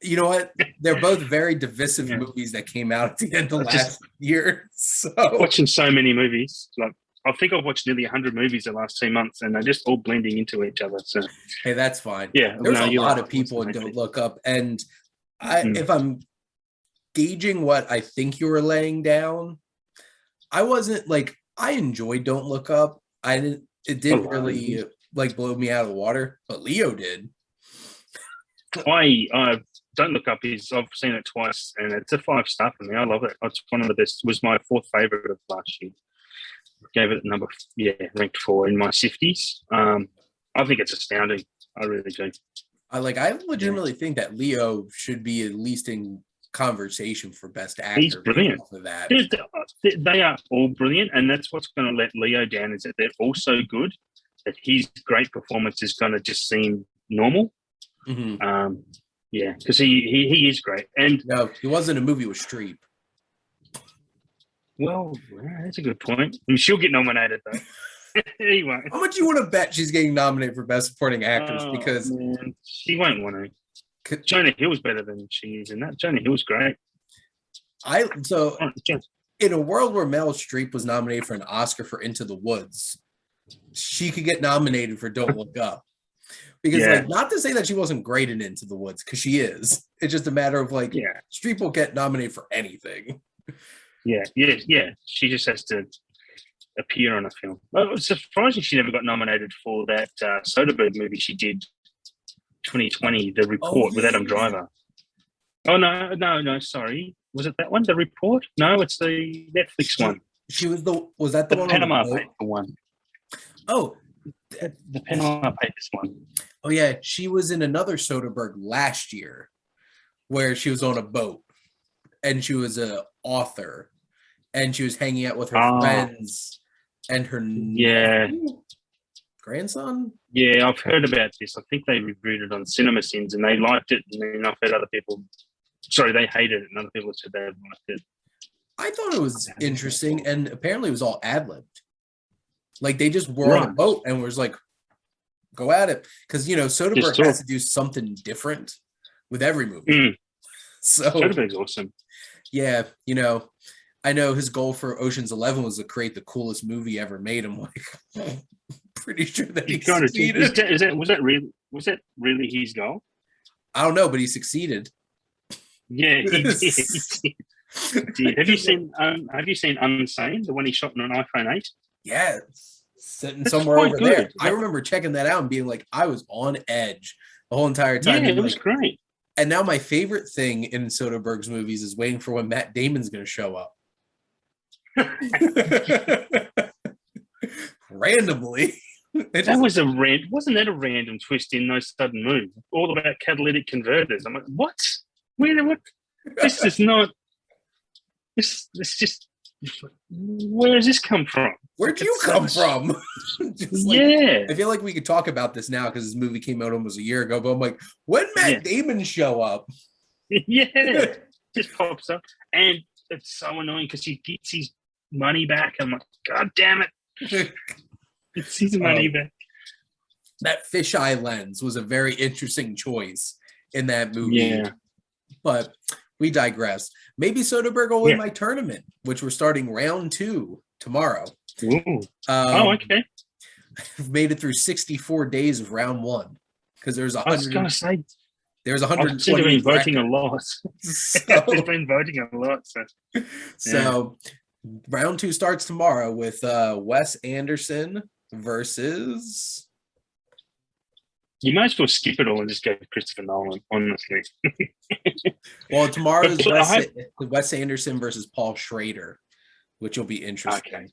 You know what? They're both very divisive movies that came out at the end of last year. So watching so many movies. Like, I think I've watched nearly 100 movies the last 2 months, and they're just all blending into each other. So hey, that's fine. Yeah, there's a lot of people in Don't Look Up, and if I'm gauging what I think you were laying down, I wasn't like, I enjoyed Don't Look Up. It didn't really like blow me out of the water, but Leo did. I Don't Look Up I've seen it twice, and it's a 5-star for me. I love it. It's one of the best. It was my 4th favorite of last year. Gave it ranked 4 in my Sifties. I think it's astounding. I really do. I legitimately think that Leo should be at least in conversation for best actor. He's brilliant. For that. They are all brilliant, and that's what's going to let Leo down, is that they're all so good that his great performance is going to just seem normal. Mm-hmm. Because he is great. And no, he wasn't a movie with Streep. Well, that's a good point. And she'll get nominated though. He won't. How much you want to bet she's getting nominated for Best Supporting Actress? Oh, Because man, she won't want to. Jonah Hill's better than she is in that. Jonah Hill's great. In a world where Meryl Streep was nominated for an Oscar for Into the Woods, she could get nominated for Don't Look Up. Because, like, not to say that she wasn't great in Into the Woods, because she is. It's just a matter of, like, Streep will get nominated for anything. Yeah. She just has to appear on a film. Well, it's surprising she never got nominated for that Soderbergh movie she did 2020, The Report, with Adam Driver. Oh, no, sorry. Was it that one, The Report? No, it's the Netflix one. Was that the one Panama on the Paper one? Oh. The Panama Papers one. Oh, yeah. She was in another Soderbergh last year where she was on a boat and she was an author and she was hanging out with her friends and her grandson. Yeah, I've heard about this. I think they reviewed it on CinemaSins and they liked it. And then I've heard other people, they hated it, and other people said they liked it. I thought it was interesting, and apparently it was all ad-libbed. Like, they just were on a boat and was like, go at it. Because, Soderbergh has to do something different with every movie. So Soderbergh's awesome. Yeah, I know his goal for Ocean's 11 was to create the coolest movie ever made. I'm like, pretty sure that he succeeded. Was that really his goal? I don't know, but he succeeded. Yeah, he did. Have you seen Unsane, the one he shot on an iPhone 8? Yeah, sitting somewhere over there. I remember checking that out and being like, I was on edge the whole entire time. Yeah, it was great. And now my favorite thing in Soderbergh's movies is waiting for when Matt Damon's going to show up. Randomly. Wasn't that a random twist in No Sudden Move? All about catalytic converters. I'm like, what? What? This is not. This just. Where does this come from? Where'd you come from? I feel like we could talk about this now because this movie came out almost a year ago. But I'm like, when Matt Damon show up? Yeah, just pops up, and it's so annoying because he gets his money back. I'm like, God damn it! It's his money back. That fisheye lens was a very interesting choice in that movie. Yeah. But we digress. Maybe Soderbergh will win my tournament, which we're starting round 2 tomorrow. Ooh. Okay. I've made it through 64 days of round 1 because there's 100. I was going to say, there's 120. I've been voting a lot. I've been voting a lot. So round 2 starts tomorrow with Wes Anderson versus. You might as well skip it all and just go to Christopher Nolan, honestly. Well, tomorrow is Wes Anderson versus Paul Schrader, which will be interesting.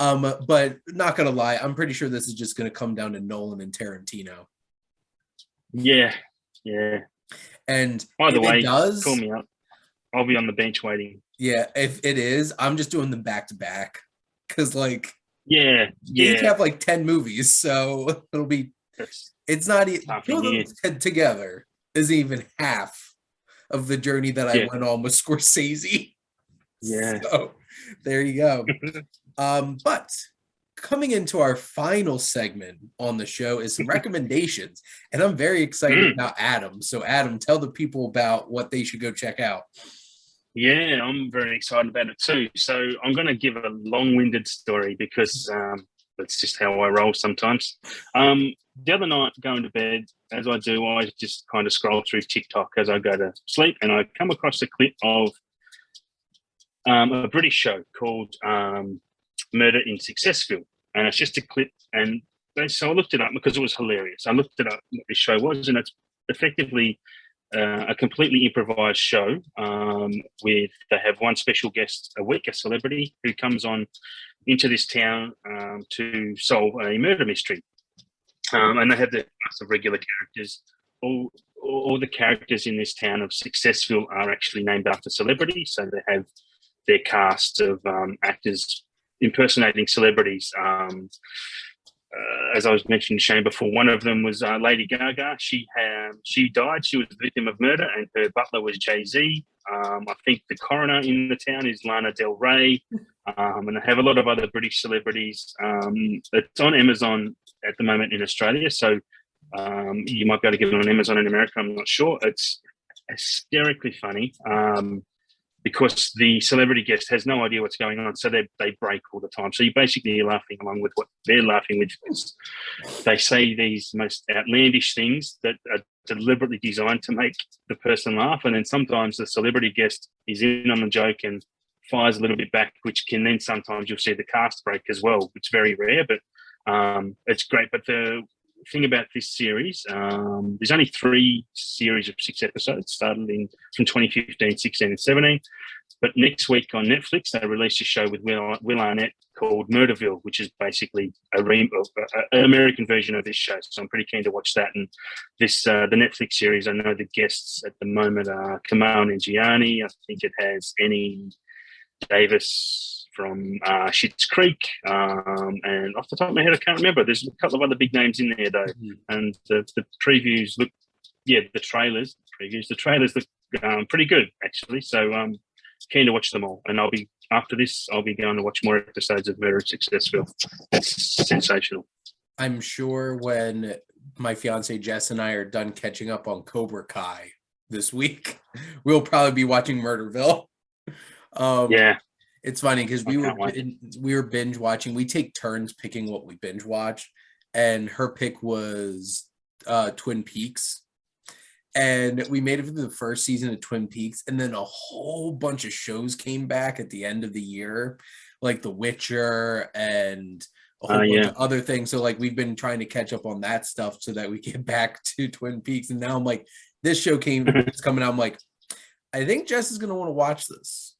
Okay. But not gonna lie, I'm pretty sure this is just gonna come down to Nolan and Tarantino. Yeah. And by the way, call me up. I'll be on the bench waiting. Yeah, if it is, I'm just doing them back to back because, like, they each have like 10 movies, so it'll be. It's not even together isn't even half of the journey that I went on with Scorsese. Yeah. So there you go. But coming into our final segment on the show is some recommendations, and I'm very excited about Adam. So Adam, tell the people about what they should go check out. Yeah, I'm very excited about it too. So I'm going to give a long-winded story because that's just how I roll sometimes. The other night, going to bed, as I do, I just kind of scroll through TikTok as I go to sleep, and I come across a clip of a British show called Murder in Successville, and it's just a clip. And so I looked it up because it was hilarious. I looked it up what this show was, and it's effectively a completely improvised show. They have one special guest a week, a celebrity who comes on into this town to solve a murder mystery. And they have the cast of regular characters. All the characters in this town of Successville are actually named after celebrities. So they have their cast of actors impersonating celebrities. as I was mentioning, Shane, before, one of them was Lady Gaga. She died. She was the victim of murder, and her butler was Jay-Z. I think the coroner in the town is Lana Del Rey, and I have a lot of other British celebrities. It's on Amazon at the moment in Australia, so you might be able to get it on Amazon in America. I'm not sure. It's hysterically funny. Because the celebrity guest has no idea what's going on, so they break all the time. So you basically are laughing along with what they're laughing with. They say these most outlandish things that are deliberately designed to make the person laugh, and then sometimes the celebrity guest is in on the joke and fires a little bit back, which can then sometimes you'll see the cast break as well. It's very rare, but it's great. But the thing about this series, there's only 3 series of 6 episodes, started from 2015, 16, and 17. But next week on Netflix, they released a show with Will Arnett called Murderville, which is basically an American version of this show. So I'm pretty keen to watch that. And this the Netflix series, I know the guests at the moment are Kamal Nanjiani. I think it has Annie Davis from Schitt's Creek, and off the top of my head, I can't remember. There's a couple of other big names in there, though. Mm-hmm. And the previews look, the trailers look pretty good, actually. So keen to watch them all. And after this, I'll be going to watch more episodes of Very Successful. It's sensational. I'm sure when my fiance Jess and I are done catching up on Cobra Kai this week, we'll probably be watching Murderville. It's funny because we were binge watching. We take turns picking what we binge watch, and her pick was Twin Peaks, and we made it through the first season of Twin Peaks, and then a whole bunch of shows came back at the end of the year, like The Witcher and a whole bunch of other things. So like we've been trying to catch up on that stuff so that we get back to Twin Peaks, and now I'm like, this show is coming out. I'm like, I think Jess is going to want to watch this.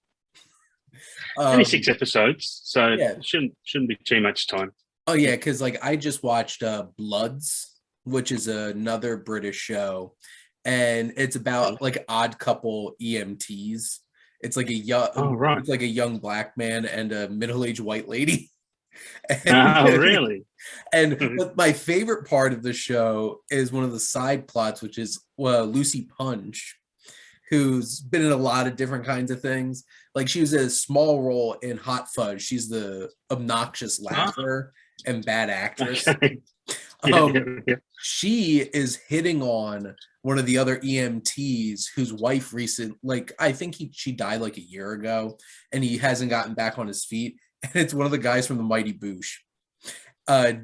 Only 6 episodes, so it shouldn't be too much time. Oh yeah, because like I just watched Bloods, which is another British show, and it's about like odd couple EMTs. It's like it's like a young black man and a middle-aged white lady. Really? And but my favorite part of the show is one of the side plots, which is Lucy Punch, who's been in a lot of different kinds of things. Like she was a small role in Hot Fudge. She's the obnoxious laugher and bad actress. Okay. She is hitting on one of the other EMTs whose wife I think she died like a year ago, and he hasn't gotten back on his feet. And it's one of the guys from the Mighty Boosh,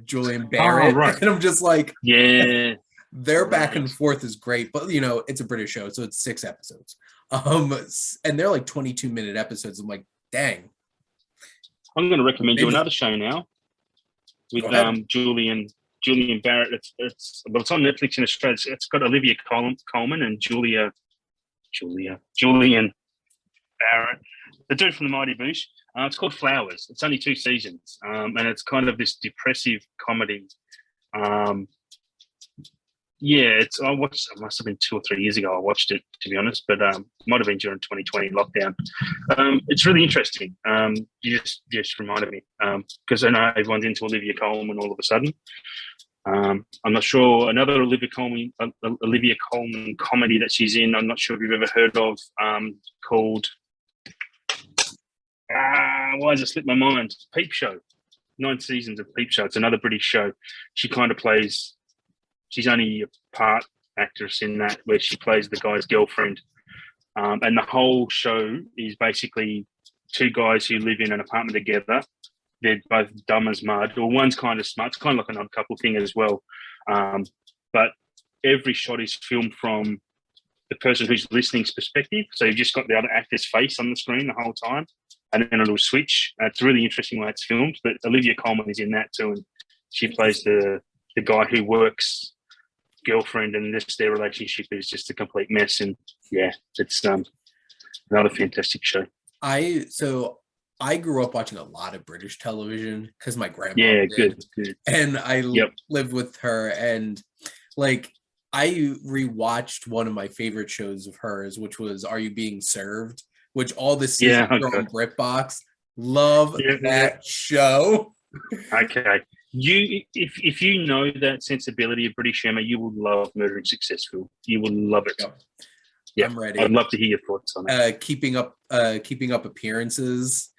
Julian Barrett. Right. And I'm just like, their back and forth is great, but it's a British show, so it's 6 episodes. And they're like 22-minute episodes. I'm like, dang. I'm going to recommend you another show now with Julian Barrett. It's on Netflix in Australia. It's got Olivia Colman and Julian Barrett, the dude from the Mighty Boosh. It's called Flowers. It's only 2 seasons, and it's kind of this depressive comedy. It must have been 2 or 3 years ago I watched it, to be honest, but might have been during 2020 lockdown. It's really interesting. You just reminded me, because I know everyone's into Olivia Colman all of a sudden. I'm not sure, another Olivia Colman comedy that she's in, I'm not sure if you've ever heard of, called, why has it slipped my mind? Peep Show. 9 seasons of Peep Show. It's another British show. She kind of plays... She's only a part actress in that, where she plays the guy's girlfriend. And the whole show is basically 2 guys who live in an apartment together. They're both dumb as mud. Or one's kind of smart. It's kind of like an Odd Couple thing as well. But every shot is filmed from the person who's listening's perspective. So you've just got the other actor's face on the screen the whole time. And then it'll switch. It's really interesting way it's filmed. But Olivia Colman is in that too. And she plays the guy who works girlfriend, and their relationship is just a complete mess. And it's another fantastic show. I grew up watching a lot of British television because my grandma did. Good. And I lived with her, and like I rewatched one of my favorite shows of hers, which was Are You Being Served, which all the seasons are on BritBox. Love that show. Okay. if you know that sensibility of British humor, you will love Murdering Successful. You will love it. Yep. Yeah, I'm ready. I'd love to hear your thoughts on it. Keeping up appearances.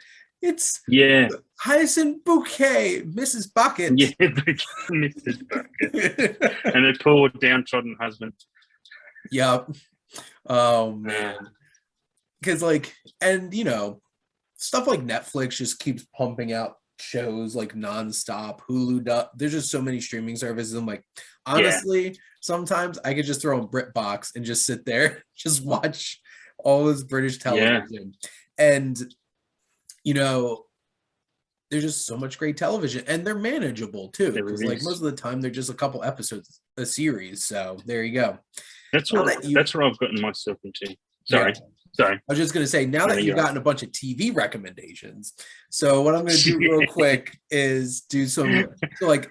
It's Yeah, Hyacinth Bouquet, Mrs. Bucket. yeah, Mrs. Bucket, and her poor downtrodden husband. Yep. Oh man. Because and stuff like Netflix just keeps pumping out shows like nonstop. Hulu, there's just so many streaming services. I'm like, honestly, sometimes I could just throw on BritBox and just sit there, just watch all this British television. And there's just so much great television, and they're manageable too. Because most of the time they're just a couple episodes a series. So there you go. That's where I've gotten myself into. Sorry. I was just going to say, now that you've gotten a bunch of TV recommendations, so what I'm going to do real quick is do some,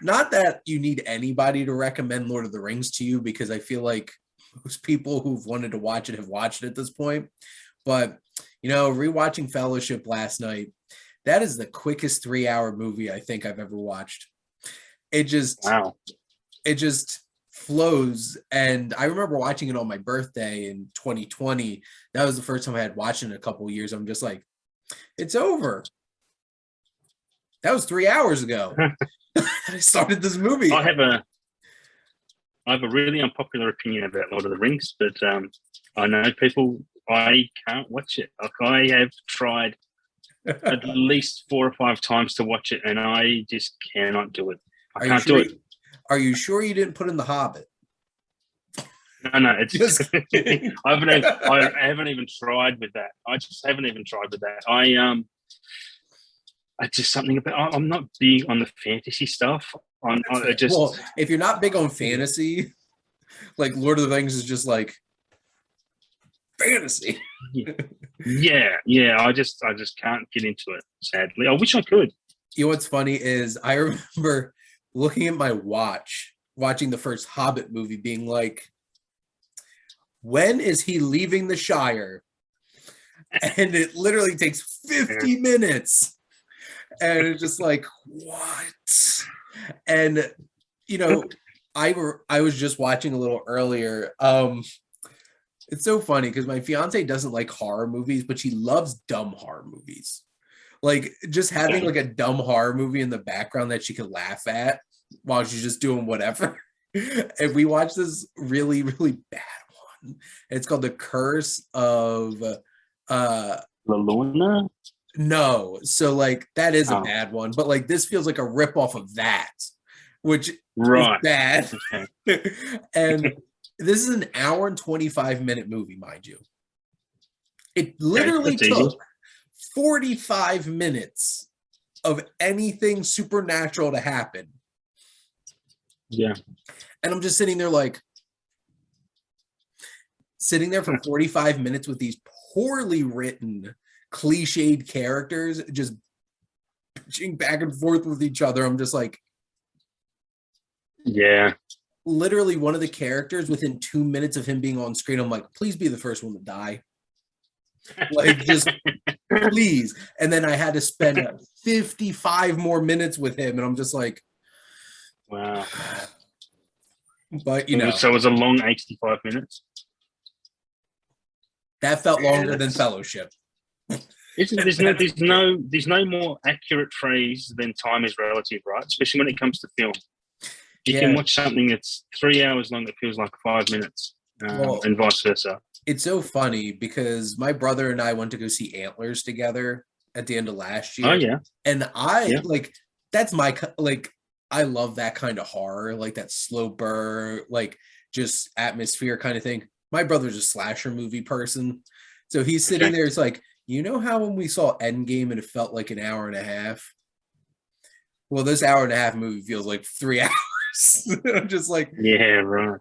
not that you need anybody to recommend Lord of the Rings to you, because I feel like most people who've wanted to watch it have watched it at this point. But, rewatching Fellowship last night, that is the quickest 3-hour movie I think I've ever watched. It just flows. And I remember watching it on my birthday in 2020. That was the first time I had watched it in a couple of years. I'm just like, it's over. That was 3 hours ago. I started this movie. I have a really unpopular opinion about Lord of the Rings, but I know people, I can't watch it. I have tried at least 4 or 5 times to watch it, and I just cannot do it. I can't do it. Are you sure you didn't put in The Hobbit? No, it's just I haven't even tried with that. I just haven't even tried with that. I just something about. I'm not big on the fantasy stuff. Well, if you're not big on fantasy, like Lord of the Rings is just like fantasy. Yeah. I just can't get into it. Sadly, I wish I could. What's funny is I remember looking at my watch, watching the first Hobbit movie, being like, when is he leaving the Shire? And it literally takes 50 minutes. And it's just like, what? And, I was just watching a little earlier. It's so funny because my fiance doesn't like horror movies, but she loves dumb horror movies. Like just having like a dumb horror movie in the background that she could laugh at while she's just doing whatever. And we watched this really, really bad one. It's called The Curse of La Luna? No. So that is a bad one, but this feels like a ripoff of that, which is bad. Okay. And this is an hour and 25-minute movie, mind you. It literally took 45 minutes of anything supernatural to happen. Yeah. And I'm just sitting there for 45 minutes with these poorly written, cliched characters just pitching back and forth with each other. I'm just like, yeah. Literally one of the characters, within 2 minutes of him being on screen, I'm like, please be the first one to die. Just please. And then I had to spend 55 more minutes with him, and I'm just like, wow. But so it was a long 85 minutes. That felt longer than Fellowship. There's no more accurate phrase than time is relative, right? Especially when it comes to film. You can watch something that's 3 hours long that feels like 5 minutes, and vice versa. It's so funny because my brother and I went to go see Antlers together at the end of last year. Oh yeah, and that's my I love that kind of horror, like that slow burn, just atmosphere kind of thing. My brother's a slasher movie person, so he's sitting there. It's like, how when we saw Endgame and it felt like an hour and a half. Well, this hour and a half movie feels like 3 hours. I'm just like, yeah, right.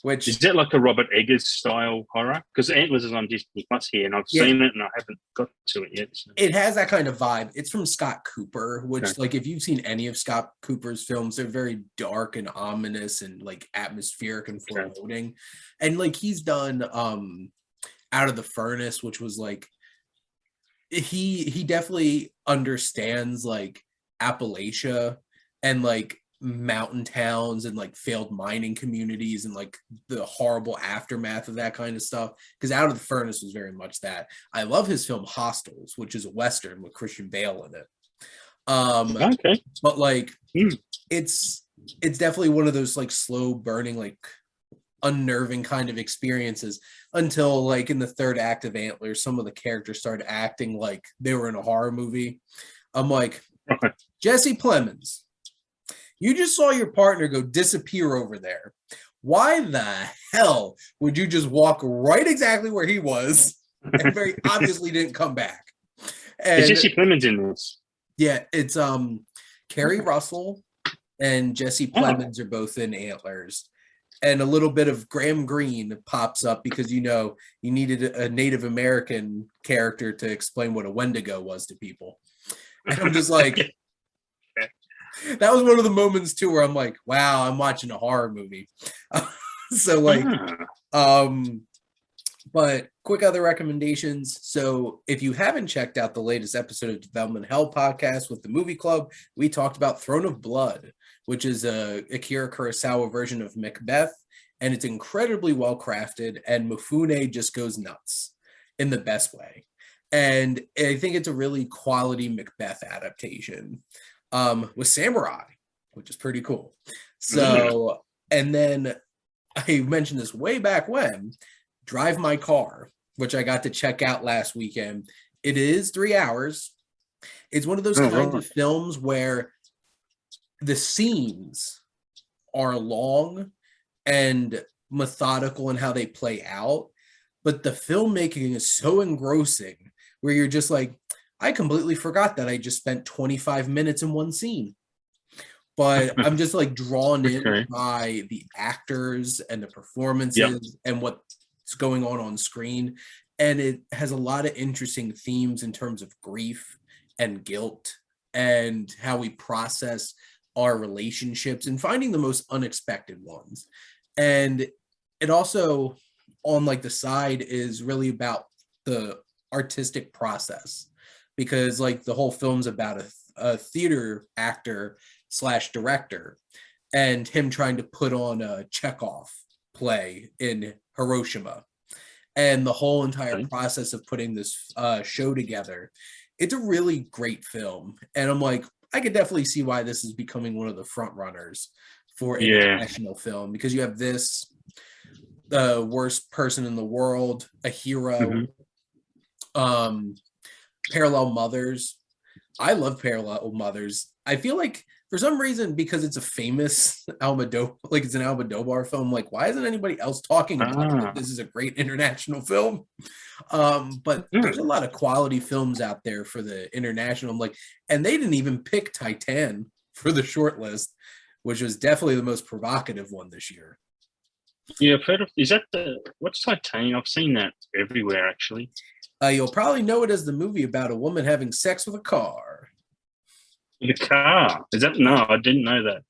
Which is that like a Robert Eggers style horror? Because Antlers is on Disney Plus here, and I've seen it, and I haven't got to it yet. So. It has that kind of vibe. It's from Scott Cooper, which, if you've seen any of Scott Cooper's films, they're very dark and ominous and atmospheric and foreboding. And he's done Out of the Furnace, which was he definitely understands Appalachia and like mountain towns and like failed mining communities and like the horrible aftermath of that kind of stuff. Because Out of the Furnace was very much that. I love his film Hostiles, which is a Western with Christian Bale in it. Okay. But like it's definitely one of those like slow burning, like unnerving kind of experiences until like in the third act of Antlers, some of the characters started acting like they were in a horror movie. I'm like, Jesse Plemons, you just saw your partner go disappear over there. Why the hell would you just walk right exactly where he was and very obviously didn't come back? And is Jesse Plemons in this? Yeah, it's Kerry Russell and Jesse Plemons are both in Antlers. And a little bit of Graham Greene pops up because you needed a Native American character to explain what a Wendigo was to people. And I'm just like, that was one of the moments too where I'm like, wow, I'm watching a horror movie. So like, but quick other recommendations. So if you haven't checked out the latest episode of Development Hell podcast with the movie club, we talked about Throne of Blood, which is a Akira Kurosawa version of Macbeth. And it's incredibly well crafted, and Mifune just goes nuts in the best way. And I think it's a really quality Macbeth adaptation with samurai, which is pretty cool. So, and then I mentioned this way back when, Drive My Car, which I got to check out last weekend. It is 3 hours. It's one of those kinds of films where the scenes are long and methodical in how they play out, but the filmmaking is so engrossing where you're just like, I completely forgot that I just spent 25 minutes in one scene. But I'm just like drawn in by the actors and the performances and what's going on screen. And it has a lot of interesting themes in terms of grief and guilt and how we process our relationships and finding the most unexpected ones. And it also, on like the side, is really about the artistic process, because like the whole film's about a theater actor / director and him trying to put on a Chekhov play in Hiroshima, and the whole entire process of putting this show together. It's a really great film, and I'm like, I could definitely see why this is becoming one of the front runners for international film, because you have this, the worst person in the world, a hero, Parallel Mothers. I love Parallel Mothers. I feel like for some reason, because it's a famous Almodovar, like it's an Almodovar film, like why isn't anybody else talking about it? Like, this is a great international film. But there's a lot of quality films out there for the international. I'm like, and they didn't even pick Titan for the short list, which was definitely the most provocative one this year. Yeah, I've heard of. Is that what's Titan? I've seen that everywhere actually. You'll probably know it as the movie about a woman having sex with a car. The car? Is that? No, I didn't know that.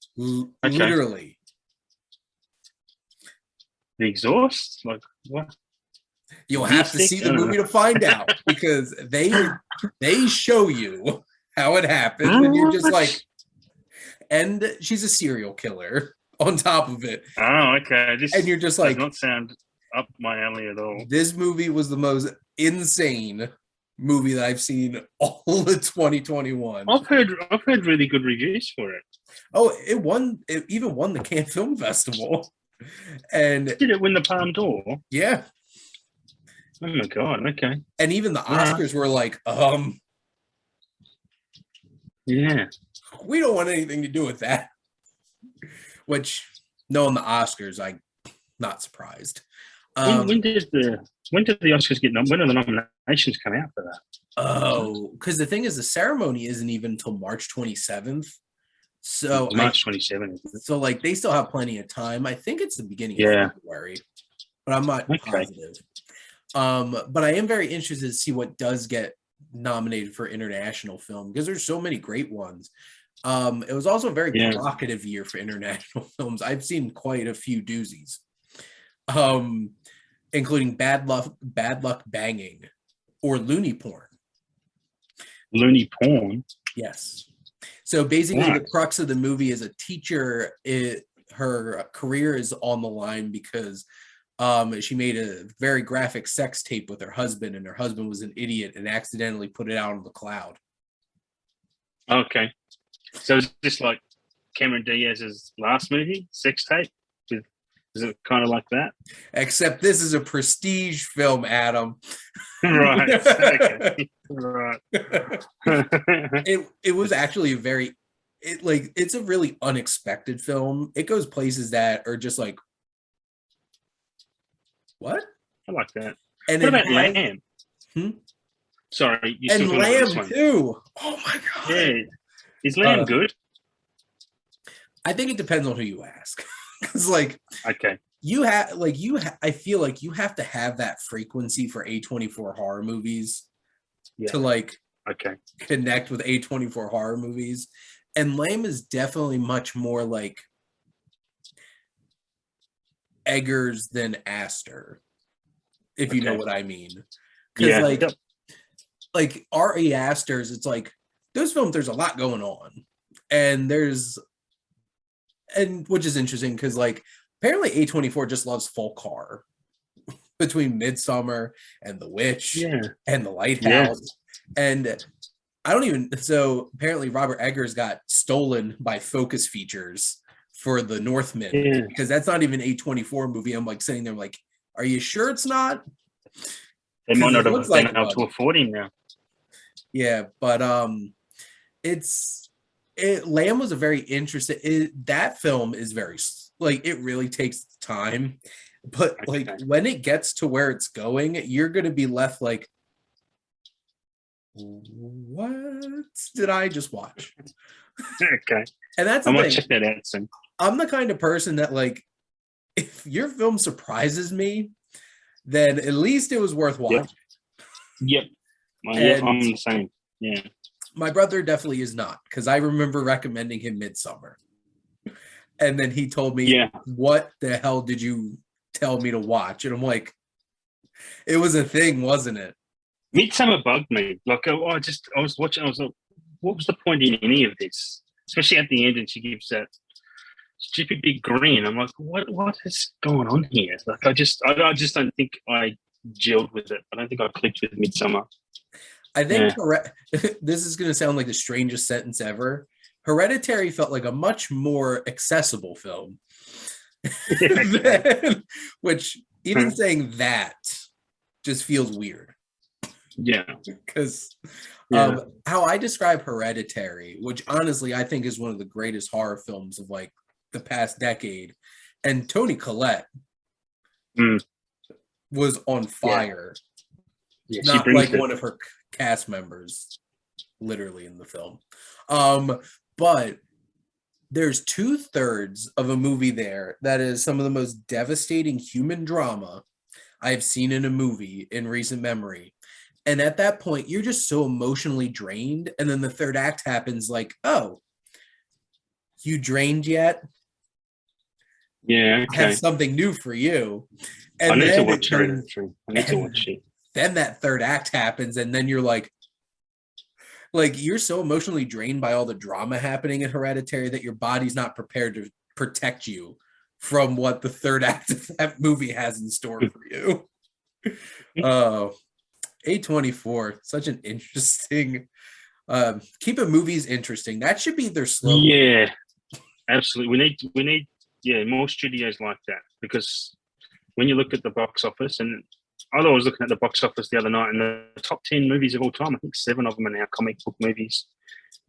Literally. The exhaust? Like what? You'll have to see the movie to find out, because they show you how it happened, and you're just like, and she's a serial killer on top of it. Oh, okay. And you're just like, does not sound up my alley at all. This movie was the most insane movie that I've seen all of 2021. I've heard really good reviews for it. Oh, it even won the Cannes Film Festival. And did it win the Palme d'Or? Yeah. Oh my god, okay. And even the Oscars were like, yeah, we don't want anything to do with that. Which, knowing the Oscars, I'm not surprised. When did the Oscars get when are the nominations come out for that? Oh, because the thing is, the ceremony isn't even until March 27th. So March 27th. So like they still have plenty of time. I think it's the beginning of February, but I'm not positive. But I am very interested to see what does get nominated for international film, because there's so many great ones. It was also a very provocative year for international films. I've seen quite a few doozies, including Bad Luck Banging or Looney Porn. Looney Porn? Yes. So basically, Right. the crux of the movie is a teacher. Her career is on the line because she made a very graphic sex tape with her husband, and her husband was an idiot and accidentally put it out on the cloud. Okay. So is this like Cameron Diaz's last movie, Sex Tape? Is it kind of like that? Except this is a prestige film, Adam. Right. Okay. Right. It was actually it's a really unexpected film. It goes places that are just like, what? I like that. And what about Lamb? Sorry, you still and talking about this Lamb one? too. Oh my god. Yeah. Is Lamb good? I think it depends on who you ask. Because like, okay, I feel like you have to have that frequency for A24 horror movies to like connect with A24 horror movies. And Lamb is definitely much more like Eggers than Astor, if you know what I mean. Because like R.E. Astor's, it's like those films, there's a lot going on. And which is interesting because like apparently A24 just loves folk horror between Midsummer and The Witch and The Lighthouse. And so apparently Robert Eggers got stolen by Focus Features for The Northman because that's not even A24 movie. I'm like sitting there like, are you sure it's not? They might not have been able to afford him now. Yeah, but Lamb was a very interesting. That film is very like it really takes time, but like when it gets to where it's going, you're gonna be left like, what did I just watch? Okay, and that's I might check that out soon. I'm the kind of person that like, if your film surprises me, then at least it was worth watching. Yep. I'm the same. Yeah. My brother definitely is not, because I remember recommending him Midsummer. And then he told me, what the hell did you tell me to watch? And I'm like, it was a thing, wasn't it? Midsummer bugged me. Like, I was watching, I was like, what was the point in any of this? Especially at the end, and she gives that stupid big grin. I'm like, what is going on here? Like, I just don't think I gelled with it. I don't think I clicked with Midsummer. I think this is going to sound like the strangest sentence ever. Hereditary felt like a much more accessible film. Which even saying that just feels weird. Yeah. Because how I describe Hereditary, which honestly I think is one of the greatest horror films of like the past decade, and Toni Collette was on fire. Yeah, not like one of her cast members literally in the film. But there's 2/3 of a movie there that is some of the most devastating human drama I've seen in a movie in recent memory. And at that point, you're just so emotionally drained. And then the third act happens like, oh, you drained yet? Yeah, okay. I have something new for you. And I need to watch Hereditary. I need to watch it. Then that third act happens, and then you're like you're so emotionally drained by all the drama happening in Hereditary that your body's not prepared to protect you from what the third act of that movie has in store for you. A24, such an interesting keeping movies interesting. That should be their slogan. Yeah, absolutely. We need more studios like that, because when you look at the box office, and I was looking at the box office the other night, and the top 10 movies of all time, I think 7 of them are now comic book movies.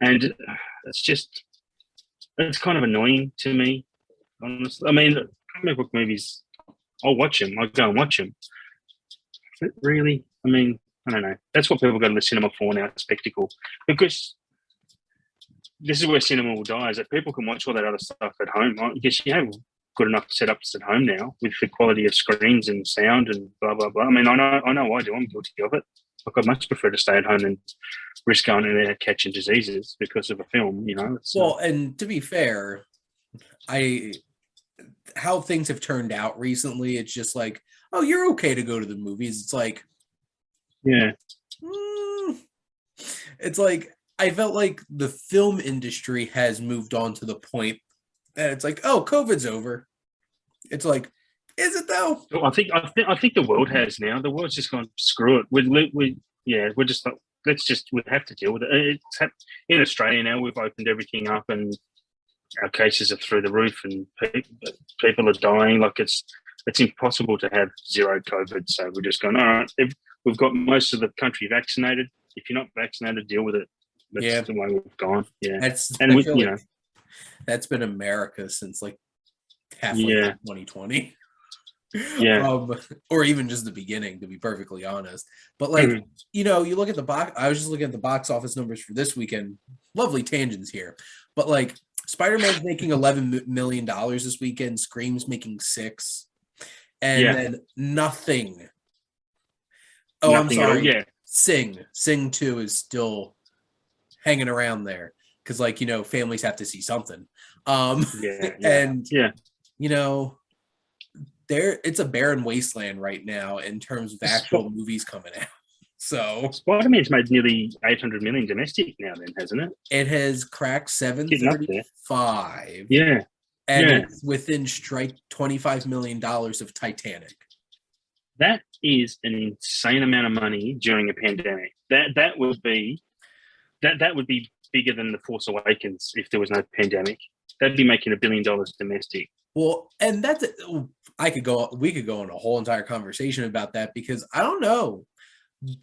And it's kind of annoying to me, honestly. I mean, comic book movies, I'll watch them. I'll go and watch them. But really, I mean, I don't know. That's what people go to the cinema for now, spectacle. Because this is where cinema will die, is that people can watch all that other stuff at home. I guess you have good enough setups at home now with the quality of screens and sound and blah blah blah. I mean, I know I do. I'm guilty of it. Like, I'd much prefer to stay at home and risk going in there catching diseases because of a film. You know. And to be fair, how things have turned out recently, it's just like, oh, you're okay to go to the movies. It's like, yeah. It's like, I felt like the film industry has moved on to the point that it's like, oh, COVID's over. It's like, is it though? Well, I think the world has now. The world's just gone screw it. We're just like, we have to deal with it. In Australia now. We've opened everything up, and our cases are through the roof, and people are dying. Like it's impossible to have zero COVID. So we're just going, all right. We've got most of the country vaccinated. If you're not vaccinated, deal with it. That's the way we've gone. Yeah, that's been America since like halfway through 2020. Yeah. Or even just the beginning, to be perfectly honest. But like, you look at the box. I was just looking at the box office numbers for this weekend. Lovely tangents here, but like, Spider-Man's making $11 million this weekend. Scream's making $6 million, and then nothing. Oh, nothing I'm sorry. At all. Yeah. Sing 2 is still hanging around there because, like, families have to see something. And it's a barren wasteland right now in terms of actual movies coming out. So Spider-Man's made nearly 800 million domestic now, then, hasn't it? It has cracked 735. Yeah. And it's within strike $25 million of Titanic. That is an insane amount of money during a pandemic. That would be bigger than The Force Awakens if there was no pandemic. That'd be making $1 billion domestic. Well, and we could go on a whole entire conversation about that, because I don't know,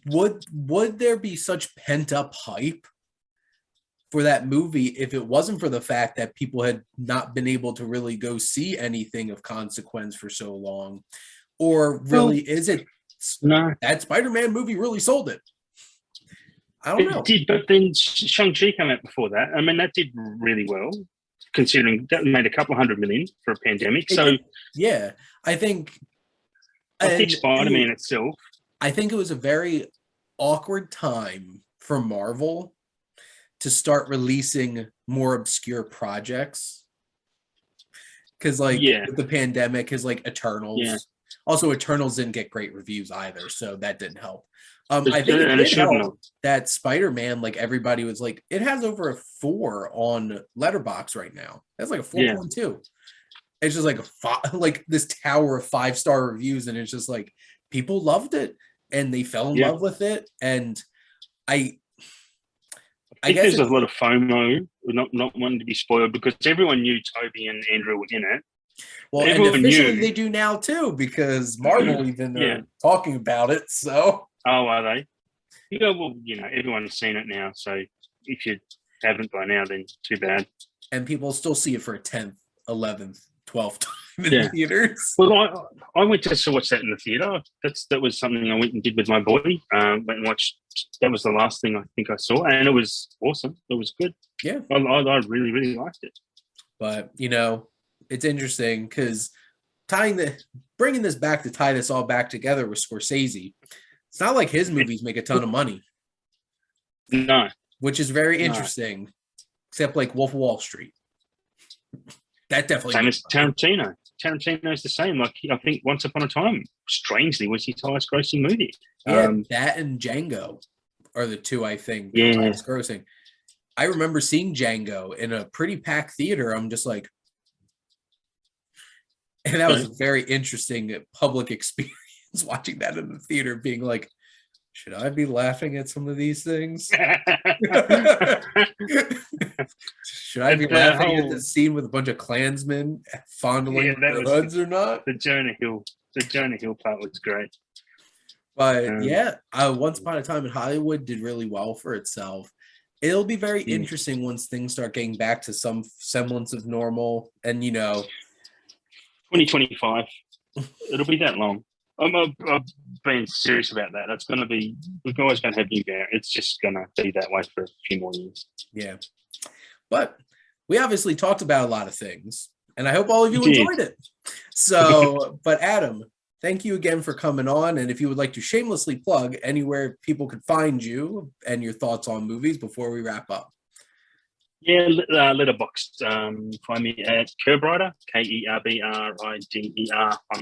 would there be such pent up hype for that movie if it wasn't for the fact that people had not been able to really go see anything of consequence for so long? Or really, is it that Spider-Man movie really sold it? I don't know. It did, but then Shang-Chi came out before that. I mean, that did really well, considering that made a couple of $100 million for a pandemic. I think Spider-Man itself. I think it was a very awkward time for Marvel to start releasing more obscure projects. Because, with the pandemic, is like Eternals. Yeah. Also, Eternals didn't get great reviews either, so that didn't help. I think it did help that Spider-Man, everybody was like, it has over a 4 on Letterboxd right now. That's like a 4.2. Yeah. It's just like this tower of 5-star reviews, and it's just like people loved it and they fell in love with it. And I guess there's a lot of FOMO, not wanting to be spoiled, because everyone knew Toby and Andrew were in it. Well, and officially they do now too, because Marvel even are talking about it. So, are they? Everyone's seen it now. So if you haven't by now, then too bad. And people still see it for a 10th, 11th, 12th time in theaters. Well, I went to watch that in the theater. That was something I went and did with my boy. Went and watched. That was the last thing I think I saw, and it was awesome. It was good. Yeah, I really, really liked it. But it's interesting because bringing this back to tie this all back together with Scorsese. It's not like his movies make a ton of money. No, which is very interesting. Except like Wolf of Wall Street. That definitely. Same as Tarantino. Tarantino's the same. Like, I think Once Upon a Time, strangely, was his highest grossing movie. Yeah, that and Django are the two, I think, highest grossing. I remember seeing Django in a pretty packed theater. I'm just like, and that was a very interesting public experience watching that in the theater, being like, should I be laughing at some of these things? Should I be laughing at the scene with a bunch of Klansmen fondling their hoods or not? The Jonah Hill part was great. But Once Upon a Time in Hollywood did really well for itself. It'll be very interesting once things start getting back to some semblance of normal. And 2025, it'll be that long. I'm being serious about that. That's going to be. We're always going to have new variants. It's just going to be that way for a few more years. Yeah, but we obviously talked about a lot of things, and I hope all of you enjoyed it. So, but Adam, thank you again for coming on. And if you would like to shamelessly plug anywhere people could find you and your thoughts on movies before we wrap up. Yeah, Letterboxd. Find me at Kerbrider, Kerbrider on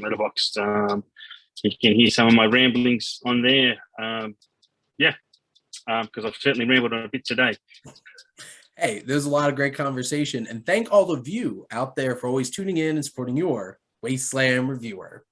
Letterboxd. You can hear some of my ramblings on there. because I've certainly reeled on a bit today. Hey, there's a lot of great conversation, and thank all of you out there for always tuning in and supporting your Wasteland Reviewer.